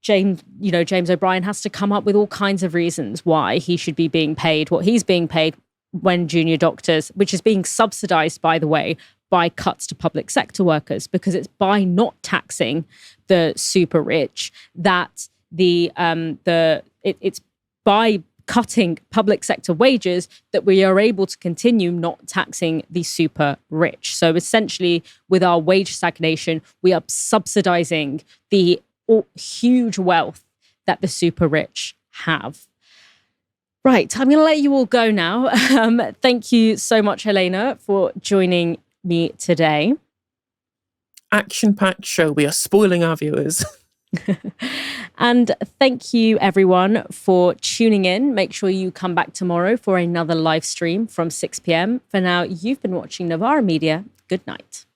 Speaker 1: James O'Brien has to come up with all kinds of reasons why he should be being paid what he's being paid when junior doctors, which is being subsidized, by the way, by cuts to public sector workers, because it's by not taxing the super rich that it's by cutting public sector wages that we are able to continue not taxing the super rich. So essentially, with our wage stagnation, we are subsidizing the huge wealth that the super rich have. Right, I'm going to let you all go now. Thank you so much, Helena, for joining me today.
Speaker 2: Action-packed show. We are spoiling our viewers.
Speaker 1: And thank you, everyone, for tuning in. Make sure you come back tomorrow for another live stream from 6 p.m. For now, you've been watching Novara Media. Good night.